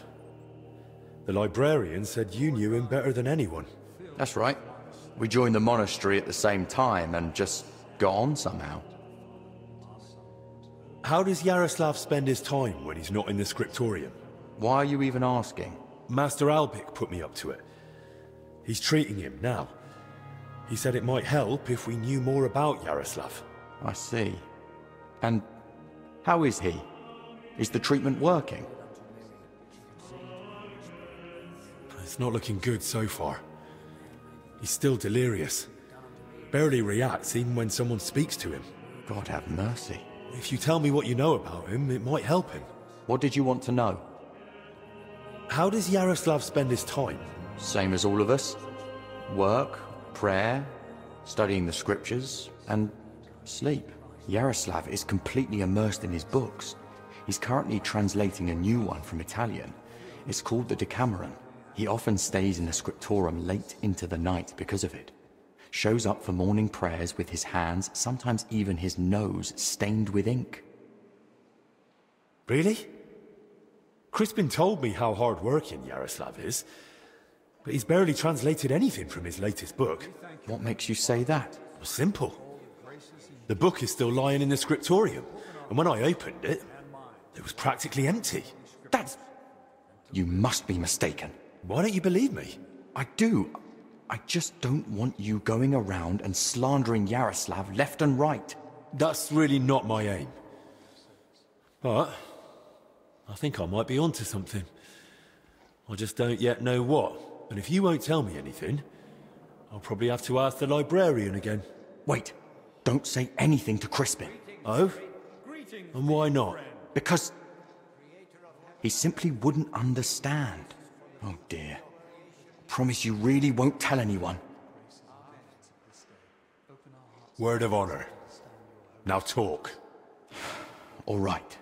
S1: The librarian said you knew him better than anyone.
S14: That's right. We joined the monastery at the same time and just got on somehow.
S1: How does Yaroslav spend his time when he's not in the scriptorium?
S14: Why are you even asking?
S1: Master Alpic put me up to it. He's treating him now. He said it might help if we knew more about Yaroslav.
S14: I see. And how is he? Is the treatment working?
S1: It's not looking good so far. He's still delirious. Barely reacts even when someone speaks to him.
S14: God have mercy.
S1: If you tell me what you know about him, it might help him.
S14: What did you want to know?
S1: How does Yaroslav spend his time?
S14: Same as all of us. Work, prayer, studying the scriptures, and sleep. Yaroslav is completely immersed in his books. He's currently translating a new one from Italian. It's called the Decameron. He often stays in the scriptorium late into the night because of it. Shows up for morning prayers with his hands, sometimes even his nose, stained with ink.
S1: Really? Crispin told me how hard-working Yaroslav is, but he's barely translated anything from his latest book.
S14: What makes you say that?
S1: Simple. The book is still lying in the scriptorium, and when I opened it, it was practically empty.
S14: That's... You must be mistaken.
S1: Why don't you believe me?
S14: I do. I just don't want you going around and slandering Yaroslav left and right.
S1: That's really not my aim. But I think I might be onto something. I just don't yet know what. And if you won't tell me anything, I'll probably have to ask the librarian again.
S14: Wait. Don't say anything to Crispin.
S1: Oh? And why not?
S14: Because he simply wouldn't understand. Oh dear. Promise you really won't tell anyone.
S1: Word of honor. Now talk.
S14: All right.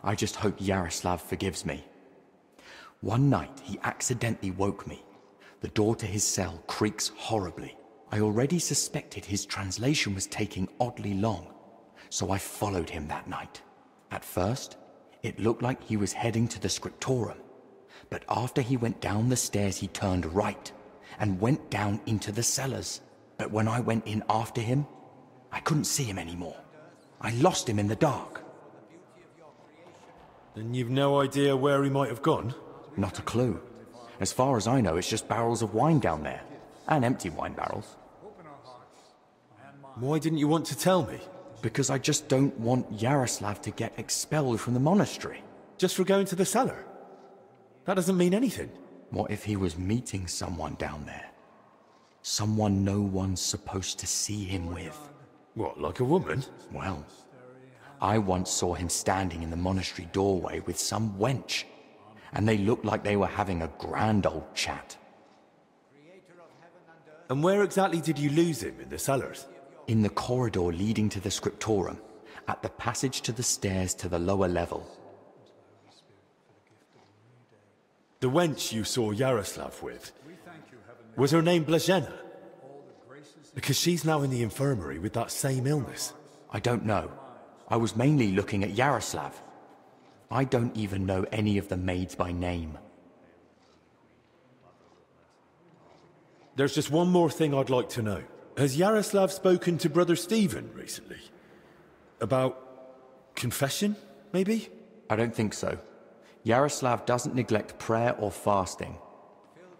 S14: I just hope Yaroslav forgives me. One night, he accidentally woke me. The door to his cell creaks horribly. I already suspected his translation was taking oddly long, so I followed him that night. At first, it looked like he was heading to the scriptorium, but after he went down the stairs, he turned right and went down into the cellars. But when I went in after him, I couldn't see him anymore. I lost him in the dark.
S1: Then you've no idea where he might have gone?
S14: Not a clue. As far as I know, it's just barrels of wine down there. And empty wine barrels.
S1: Why didn't you want to tell me?
S14: Because I just don't want Yaroslav to get expelled from the monastery.
S1: Just for going to the cellar? That doesn't mean anything.
S14: What if he was meeting someone down there? Someone no one's supposed to see him with.
S1: What, like a woman?
S14: Well, I once saw him standing in the monastery doorway with some wench, and they looked like they were having a grand old chat.
S1: And where exactly did you lose him in the cellars?
S14: In the corridor leading to the scriptorium, at the passage to the stairs to the lower level.
S1: The wench you saw Yaroslav with, was her name Blazhena? Because she's now in the infirmary with that same illness.
S14: I don't know. I was mainly looking at Yaroslav. I don't even know any of the maids by name.
S1: There's just one more thing I'd like to know. Has Yaroslav spoken to Brother Stephen recently? About confession, maybe?
S14: I don't think so. Yaroslav doesn't neglect prayer or fasting,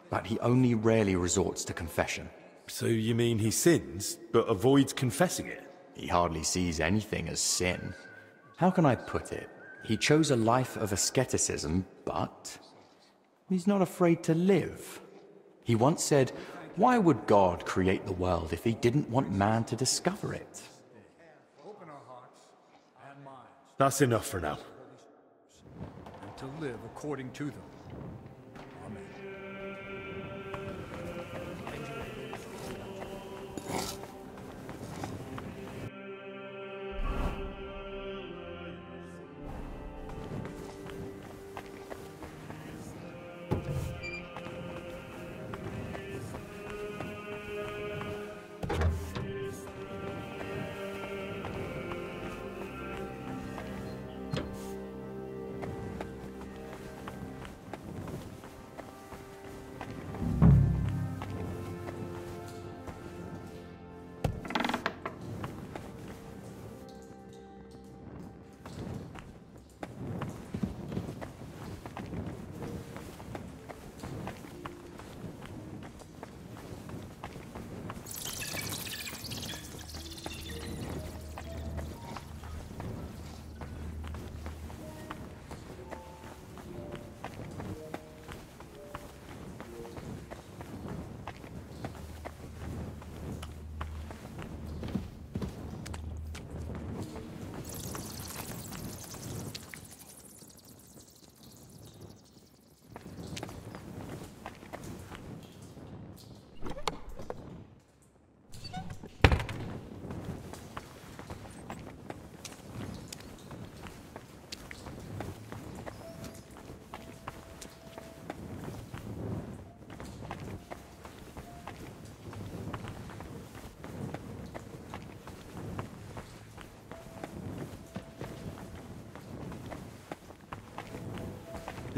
S14: but he only rarely resorts to confession.
S1: So you mean he sins, but avoids confessing it?
S14: He hardly sees anything as sin. How can I put it? He chose a life of asceticism, but he's not afraid to live. He once said, "Why would God create the world if he didn't want man to discover it?"
S1: That's enough for now.
S3: And to live according to them. Amen.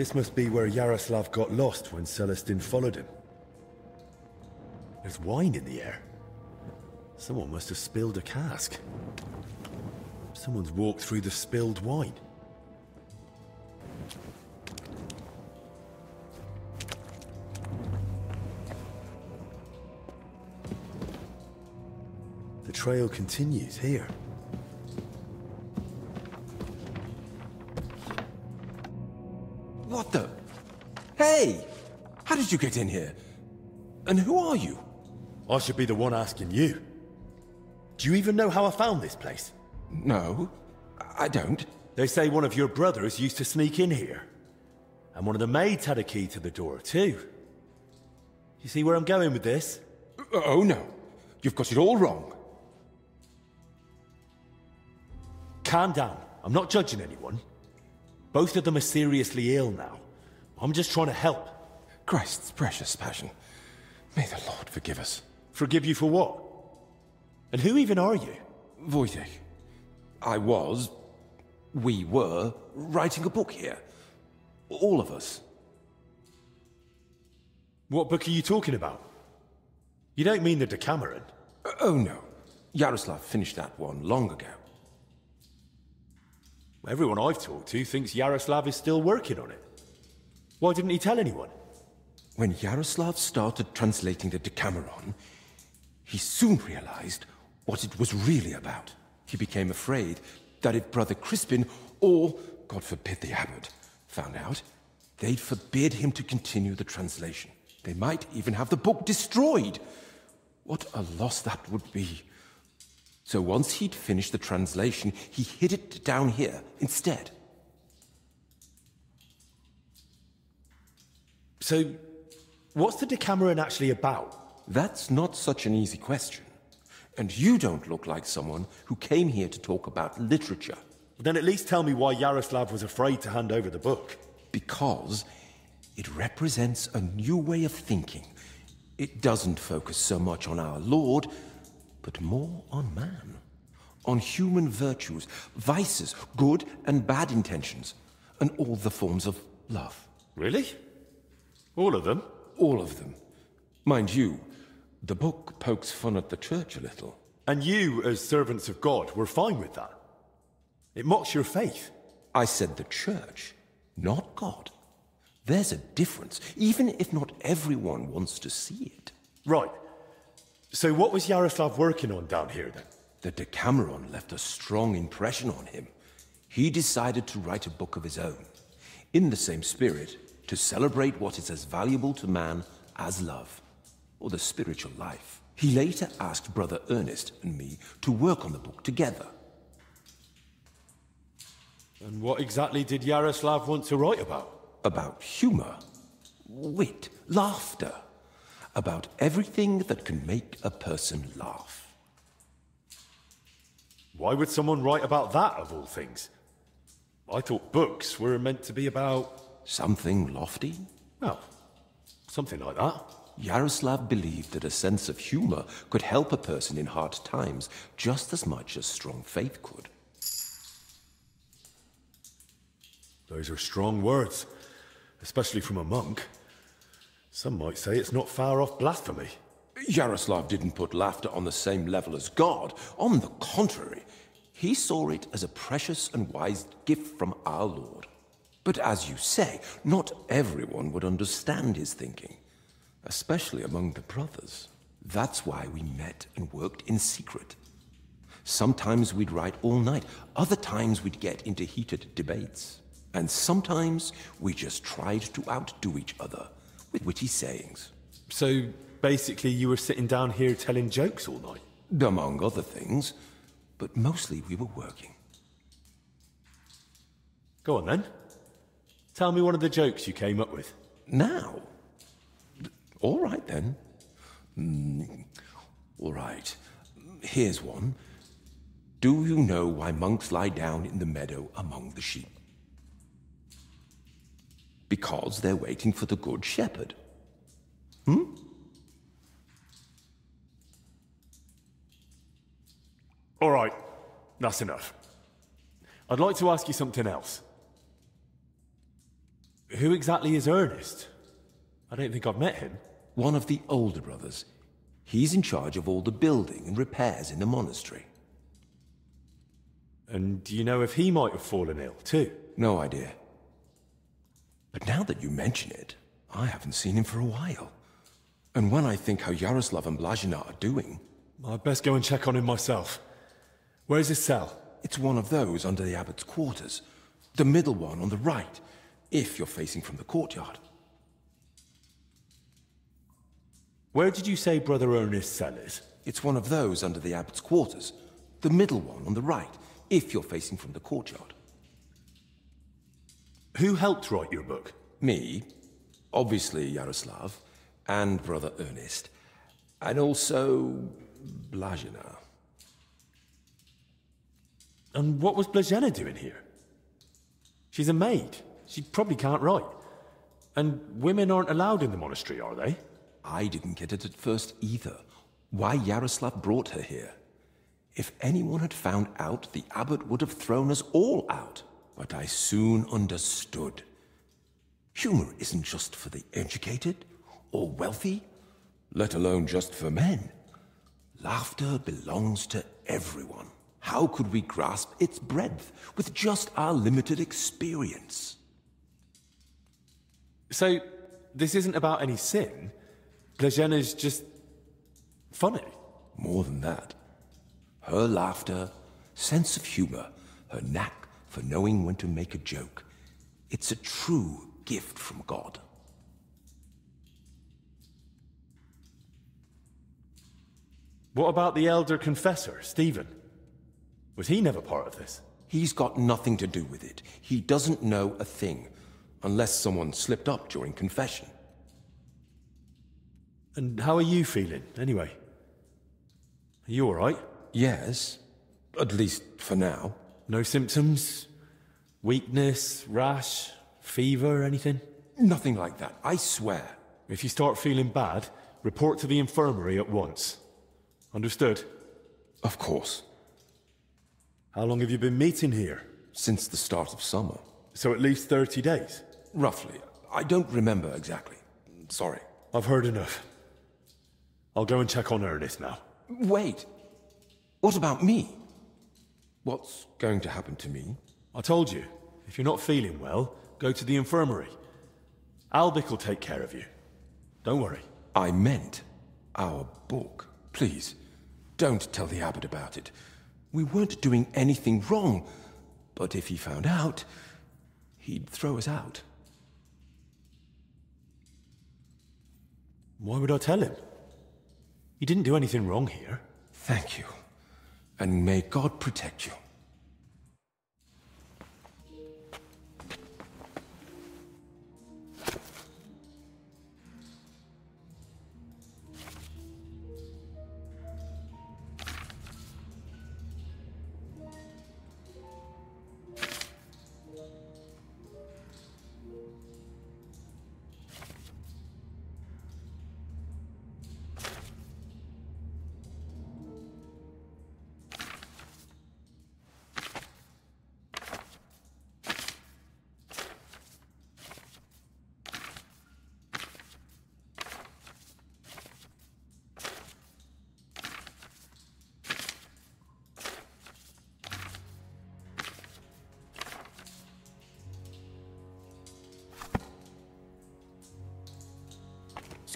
S1: This must be where Yaroslav got lost when Celestin followed him. There's wine in the air. Someone must have spilled a cask. Someone's walked through the spilled wine. The trail continues here.
S15: What the? Hey! How did you get in here? And who are you?
S1: I should be the one asking you. Do you even know how I found this place?
S15: No, I don't.
S1: They say one of your brothers used to sneak in here. And one of the maids had a key to the door, too. You see where I'm going with this?
S15: Oh, no. You've got it all wrong.
S1: Calm down. I'm not judging anyone. Both of them are seriously ill now. I'm just trying to help.
S15: Christ's precious passion. May the Lord forgive us.
S1: Forgive you for what? And who even are you?
S15: Wojtek. We were writing a book here. All of us.
S1: What book are you talking about? You don't mean the Decameron?
S15: Oh no. Yaroslav finished that one long ago.
S1: Everyone I've talked to thinks Yaroslav is still working on it. Why didn't he tell anyone?
S15: When Yaroslav started translating the Decameron, he soon realized what it was really about. He became afraid that if Brother Crispin, or, God forbid, the abbot, found out, they'd forbid him to continue the translation. They might even have the book destroyed. What a loss that would be. So once he'd finished the translation, he hid it down here instead.
S1: So, what's the Decameron actually about?
S15: That's not such an easy question. And you don't look like someone who came here to talk about literature.
S1: Then at least tell me why Yaroslav was afraid to hand over the book.
S15: Because it represents a new way of thinking. It doesn't focus so much on our Lord, but more on man. On human virtues, vices, good and bad intentions, and all the forms of love.
S1: Really? All of them?
S15: All of them. Mind you, the book pokes fun at the church a little.
S1: And you, as servants of God, were fine with that? It mocks your faith.
S15: I said the church, not God. There's a difference, even if not everyone wants to see it.
S1: Right. So what was Yaroslav working on down here, then?
S15: The Decameron left a strong impression on him. He decided to write a book of his own, in the same spirit, to celebrate what is as valuable to man as love, or the spiritual life. He later asked Brother Ernest and me to work on the book together.
S1: And what exactly did Yaroslav want to write about?
S15: About humor, wit, laughter. About everything that can make a person laugh.
S1: Why would someone write about that, of all things? I thought books were meant to be about...
S15: Something lofty?
S1: Oh, something like that.
S15: Yaroslav believed that a sense of humor could help a person in hard times just as much as strong faith could.
S1: Those are strong words, especially from a monk. Some might say it's not far off blasphemy.
S15: Yaroslav didn't put laughter on the same level as God. On the contrary, he saw it as a precious and wise gift from our Lord. But as you say, not everyone would understand his thinking, especially among the brothers. That's why we met and worked in secret. Sometimes we'd write all night, other times we'd get into heated debates. And sometimes we just tried to outdo each other with witty sayings.
S1: So, basically you were sitting down here telling jokes all night?
S15: Among other things, but mostly we were working.
S1: Go on then. Tell me one of the jokes you came up with.
S15: Now? All right then. All right. Here's one. Do you know why monks lie down in the meadow among the sheep? Because they're waiting for the good shepherd.
S1: All right, that's enough. I'd like to ask you something else. Who exactly is Ernest? I don't think I've met him.
S15: One of the older brothers. He's in charge of all the building and repairs in the monastery.
S1: And do you know if he might have fallen ill, too?
S15: No idea. But now that you mention it, I haven't seen him for a while. And when I think how Yaroslav and Blazina are doing...
S1: I'd best go and check on him myself. Where's his cell?
S15: It's one of those under the abbot's quarters. The middle one on the right, if you're facing from the courtyard.
S1: Where did you say Brother Ernest's cell is?
S15: It's one of those under the abbot's quarters. The middle one on the right, if you're facing from the courtyard.
S1: Who helped write your book?
S15: Me, obviously Yaroslav, and Brother Ernest, and also Blazina.
S1: And what was Blazina doing here? She's a maid. She probably can't write. And women aren't allowed in the monastery, are they?
S15: I didn't get it at first either. Why Yaroslav brought her here. If anyone had found out, the abbot would have thrown us all out. But I soon understood. Humor isn't just for the educated or wealthy, let alone just for men. Laughter belongs to everyone. How could we grasp its breadth with just our limited experience?
S1: So, this isn't about any sin? Blazina's just... funny?
S15: More than that. Her laughter, sense of humor, her knack for knowing when to make a joke. It's a true gift from God.
S1: What about the elder confessor, Stephen? Was he never part of this?
S15: He's got nothing to do with it. He doesn't know a thing, unless someone slipped up during confession.
S1: And how are you feeling, anyway? Are you all right?
S15: Yes, at least for now.
S1: No symptoms? Weakness, rash, fever, anything?
S15: Nothing like that, I swear.
S1: If you start feeling bad, report to the infirmary at once. Understood?
S15: Of course.
S1: How long have you been meeting here?
S15: Since the start of summer.
S1: So at least 30 days?
S15: Roughly. I don't remember exactly. Sorry.
S1: I've heard enough. I'll go and check on Ernest now.
S15: Wait. What about me? What's going to happen to me?
S1: I told you, if you're not feeling well, go to the infirmary. Albic will take care of you. Don't worry.
S15: I meant our book. Please, don't tell the abbot about it. We weren't doing anything wrong, but if he found out, he'd throw us out.
S1: Why would I tell him? He didn't do anything wrong here.
S15: Thank you, and may God protect you.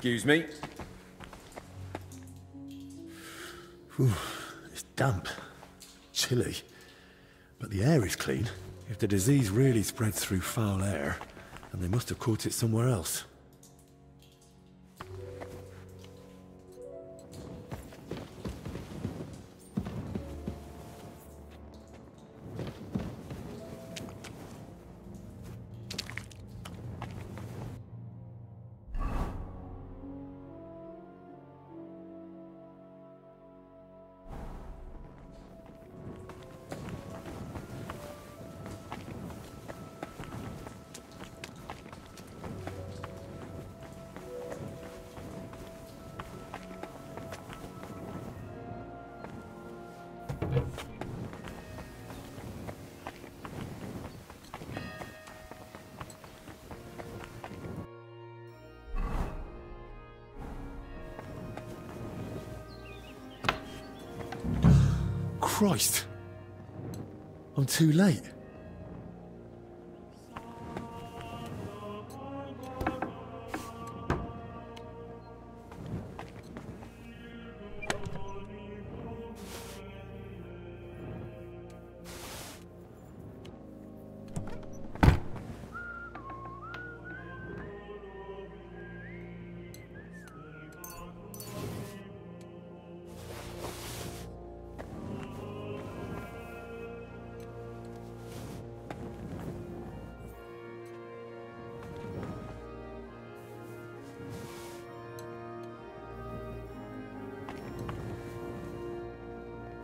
S1: Excuse me. Whew, it's damp, chilly, but the air is clean. If the disease really spreads through foul air, then they must have caught it somewhere else. Christ! I'm too late.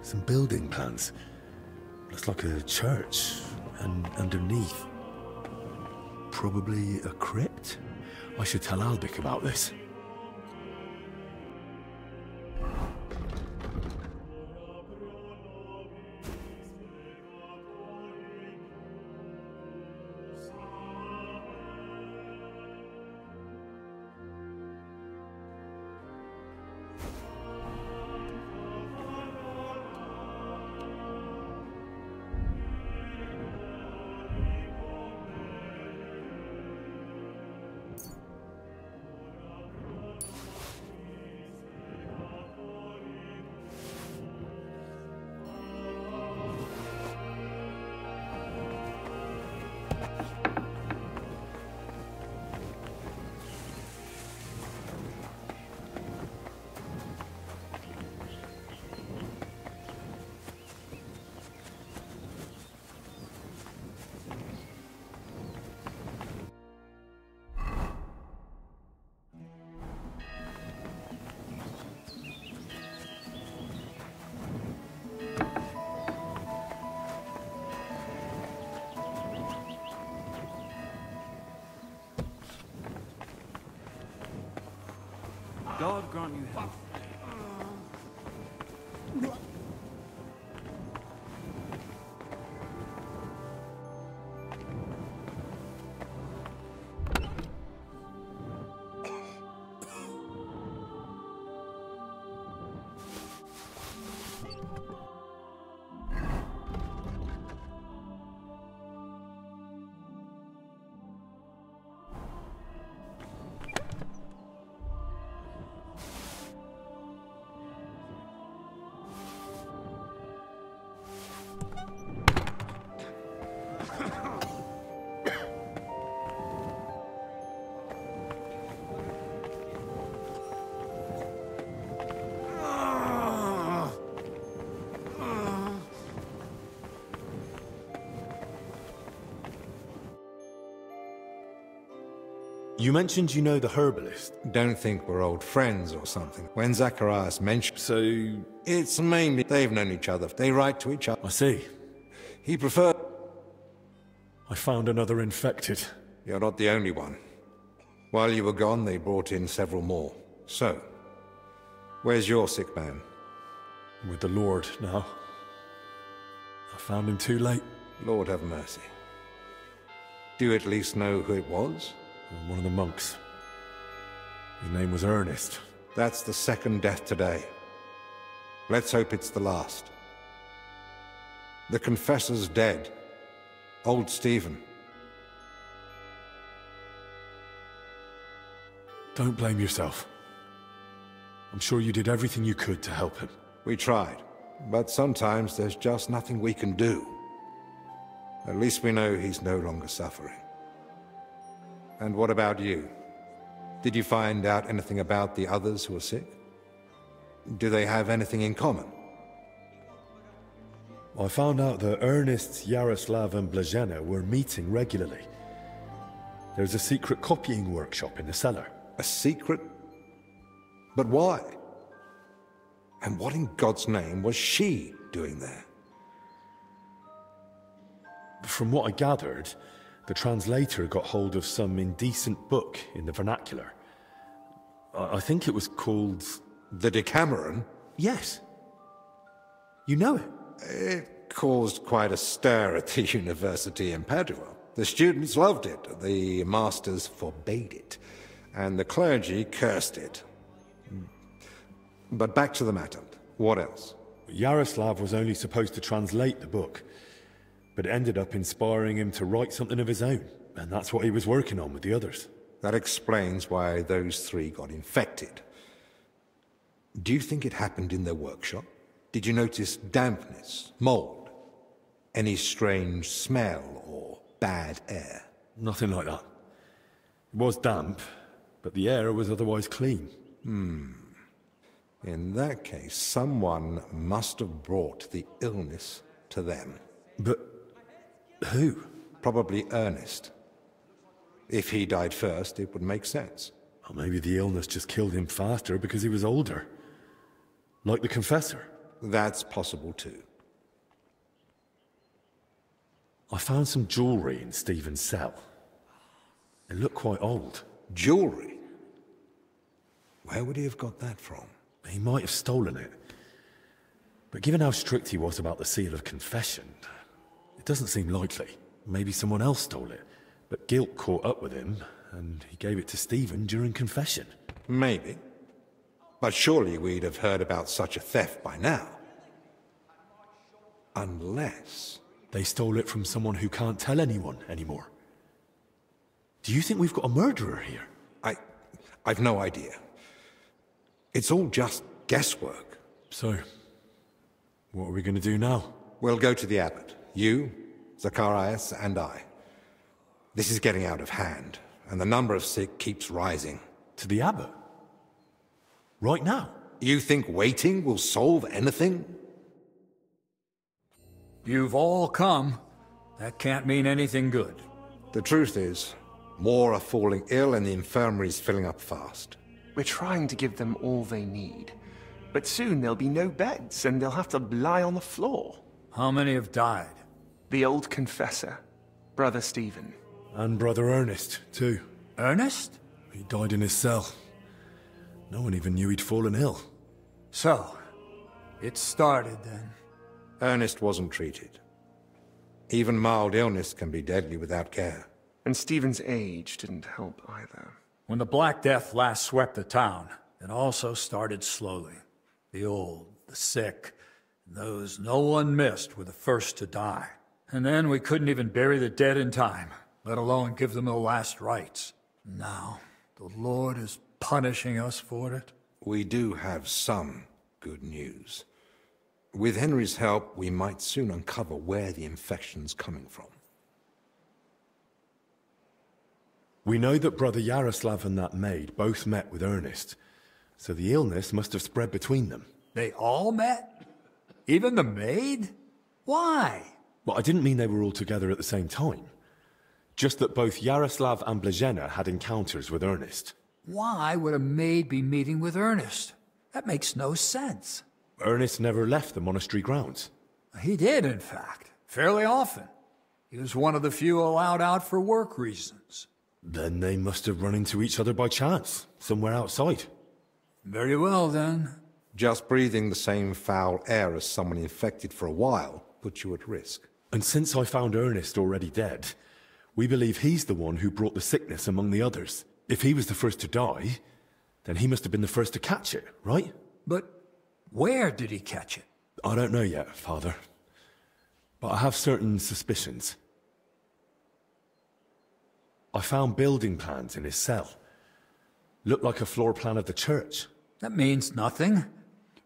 S1: Some building plans. Looks like a church, and underneath, probably a crypt? I should tell Albic about this.
S6: God grant you health.
S1: You mentioned you know the herbalist.
S2: Don't think we're old friends or something. When Zacharias mentioned...
S1: So...
S2: It's mainly they've known each other. They write to each other.
S1: I see.
S2: He preferred...
S1: I found another infected.
S2: You're not the only one. While you were gone, they brought in several more. So, where's your sick man?
S1: With the Lord now. I found him too late.
S2: Lord have mercy. Do you at least know who it was?
S1: One of the monks. His name was Ernest.
S2: That's the second death today. Let's hope it's the last. The confessor's dead. Old Stephen.
S1: Don't blame yourself. I'm sure you did everything you could to help him.
S2: We tried, but sometimes there's just nothing we can do. At least we know he's no longer suffering. And what about you? Did you find out anything about the others who are sick? Do they have anything in common?
S1: I found out that Ernest, Yaroslav and Blazhena were meeting regularly. There's a secret copying workshop in the cellar.
S2: A secret? But why? And what in God's name was she doing there?
S1: From what I gathered, the translator got hold of some indecent book in the vernacular. I think it was called...
S2: The Decameron?
S1: Yes. You know it?
S2: It caused quite a stir at the university in Padua. The students loved it, the masters forbade it, and the clergy cursed it. But back to the matter. What else?
S1: Yaroslav was only supposed to translate the book, but it ended up inspiring him to write something of his own, and that's what he was working on with the others.
S2: That explains why those three got infected. Do you think it happened in their workshop? Did you notice dampness, mold, any strange smell or bad air?
S1: Nothing like that. It was damp, but the air was otherwise clean.
S2: In that case, someone must have brought the illness to them.
S1: But who?
S2: Probably Ernest. If he died first, it would make sense.
S1: Or maybe the illness just killed him faster because he was older. Like the Confessor.
S2: That's possible too.
S1: I found some jewelry in Stephen's cell. It looked quite old.
S2: Jewelry? Where would he have got that from?
S1: He might have stolen it. But given how strict he was about the seal of confession, it doesn't seem likely. Maybe someone else stole it, but guilt caught up with him, and he gave it to Stephen during confession.
S2: Maybe. But surely we'd have heard about such a theft by now. Unless...
S1: they stole it from someone who can't tell anyone anymore. Do you think we've got a murderer here?
S2: I've no idea. It's all just guesswork.
S1: So, what are we going to do now?
S2: We'll go to the abbot. You, Zacharias, and I. This is getting out of hand, and the number of sick keeps rising.
S1: To the abbot? Right now?
S2: You think waiting will solve anything?
S3: You've all come. That can't mean anything good.
S2: The truth is, more are falling ill and the infirmary's filling up fast.
S5: We're trying to give them all they need. But soon there'll be no beds and they'll have to lie on the floor.
S3: How many have died?
S5: The old confessor, Brother Stephen.
S1: And Brother Ernest, too.
S3: Ernest?
S1: He died in his cell. No one even knew he'd fallen ill.
S3: So, it started then.
S2: Ernest wasn't treated. Even mild illness can be deadly without care.
S5: And Stephen's age didn't help either.
S3: When the Black Death last swept the town, it also started slowly. The old, the sick, and those no one missed were the first to die. And then we couldn't even bury the dead in time, let alone give them the last rites. Now, the Lord is punishing us for it.
S2: We do have some good news. With Henry's help, we might soon uncover where the infection's coming from.
S1: We know that Brother Yaroslav and that maid both met with Ernest, so the illness must have spread between them.
S3: They all met? Even the maid? Why?
S1: Well, I didn't mean they were all together at the same time. Just that both Yaroslav and Blazhena had encounters with Ernest.
S3: Why would a maid be meeting with Ernest? That makes no sense.
S1: Ernest never left the monastery grounds.
S3: He did, in fact, fairly often. He was one of the few allowed out for work reasons.
S1: Then they must have run into each other by chance, somewhere outside.
S3: Very well, then.
S2: Just breathing the same foul air as someone infected for a while puts you at risk.
S1: And since I found Ernest already dead, we believe he's the one who brought the sickness among the others. If he was the first to die, then he must have been the first to catch it, right?
S3: But where did he catch it?
S1: I don't know yet, Father. But I have certain suspicions. I found building plans in his cell. Looked like a floor plan of the church.
S3: That means nothing.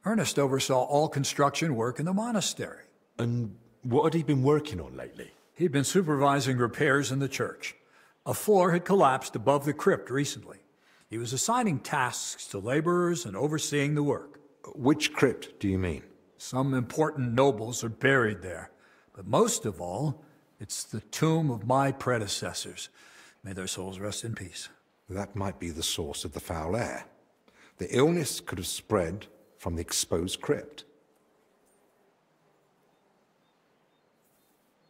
S3: Ernest oversaw all construction work in the monastery.
S1: And what had he been working on lately?
S3: He'd been supervising repairs in the church. A floor had collapsed above the crypt recently. He was assigning tasks to laborers and overseeing the work.
S2: Which crypt do you mean?
S3: Some important nobles are buried there. But most of all, it's the tomb of my predecessors. May their souls rest in peace.
S2: That might be the source of the foul air. The illness could have spread from the exposed crypt.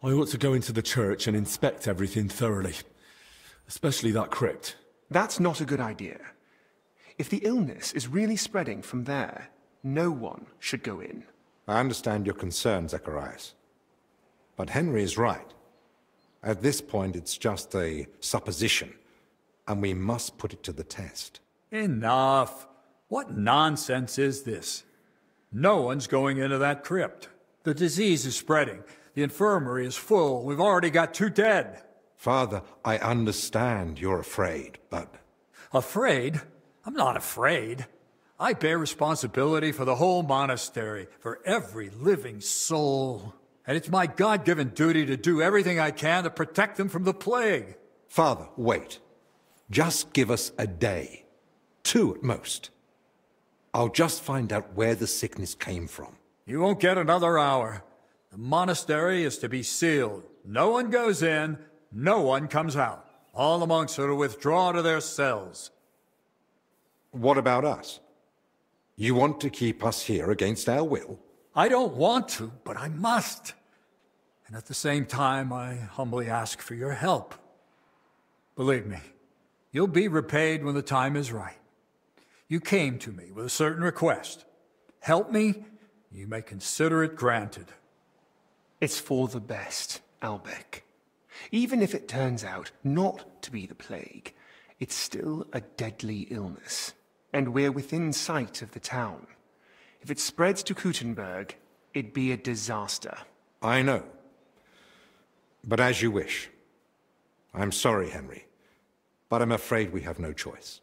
S1: I ought to go into the church and inspect everything thoroughly. Especially that crypt.
S5: That's not a good idea. If the illness is really spreading from there, no one should go in.
S2: I understand your concern, Zacharias. But Henry is right. At this point, it's just a supposition, and we must put it to the test.
S3: Enough. What nonsense is this? No one's going into that crypt. The disease is spreading. The infirmary is full. We've already got 2 dead.
S2: Father, I understand you're afraid, but...
S3: Afraid? I'm not afraid. I bear responsibility for the whole monastery, for every living soul. And it's my God-given duty to do everything I can to protect them from the plague.
S2: Father, wait. Just give us a day. 2 at most. I'll just find out where the sickness came from.
S3: You won't get another hour. The monastery is to be sealed. No one goes in, no one comes out. All the monks are to withdraw to their cells.
S2: What about us? You want to keep us here against our will?
S3: I don't want to, but I must. And at the same time, I humbly ask for your help. Believe me, you'll be repaid when the time is right. You came to me with a certain request. Help me, you may consider it granted.
S5: It's for the best, Albec. Even if it turns out not to be the plague, it's still a deadly illness, and we're within sight of the town. If it spreads to Kuttenberg, it'd be a disaster.
S2: I know. But as you wish. I'm sorry, Henry, but I'm afraid we have no choice.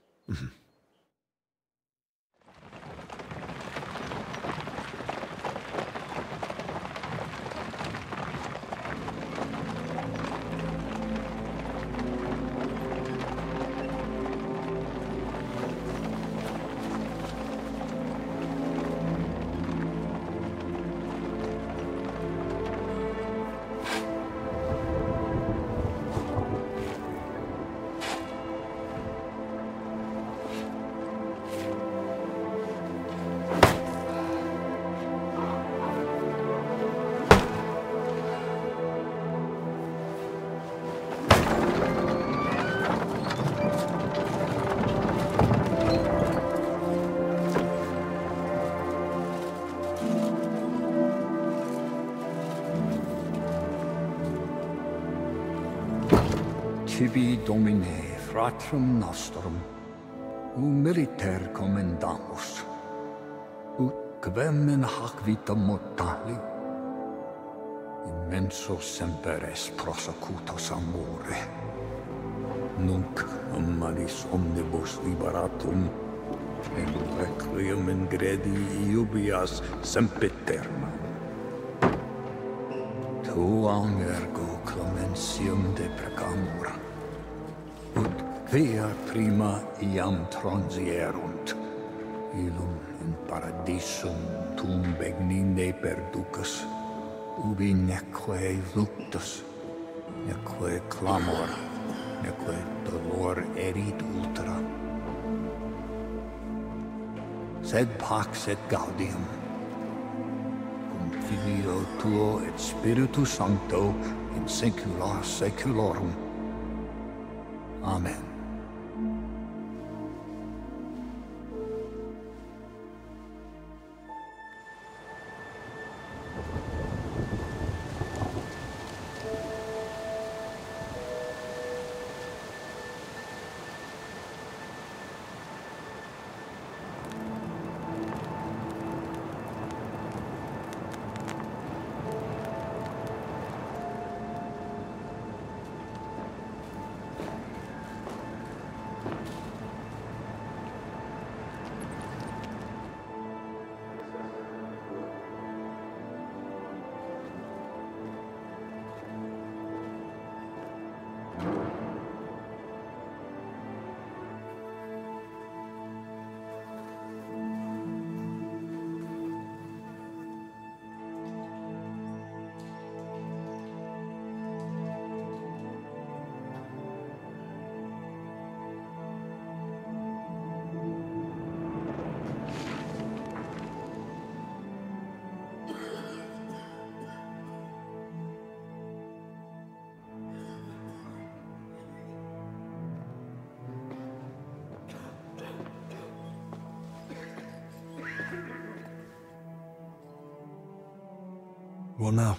S3: Tibi Domine, fratrum nostrum, militer commendamus, ut quem in hac vita mortali, immenso semper es prosecutus amore, nunc malis omnibus liberatum, en requiem in gredi iubias sempiterna. Tuam ergo clementium deprecamur, ut quia prima iam transierunt, illum in paradisum tum begnine perducas, ubi neque luctus, neque clamor, neque dolor erit ultra. Sed pax et gaudium, Filio tuo et Spiritus Sancto in saecula saeculorum. Amen.
S1: What now?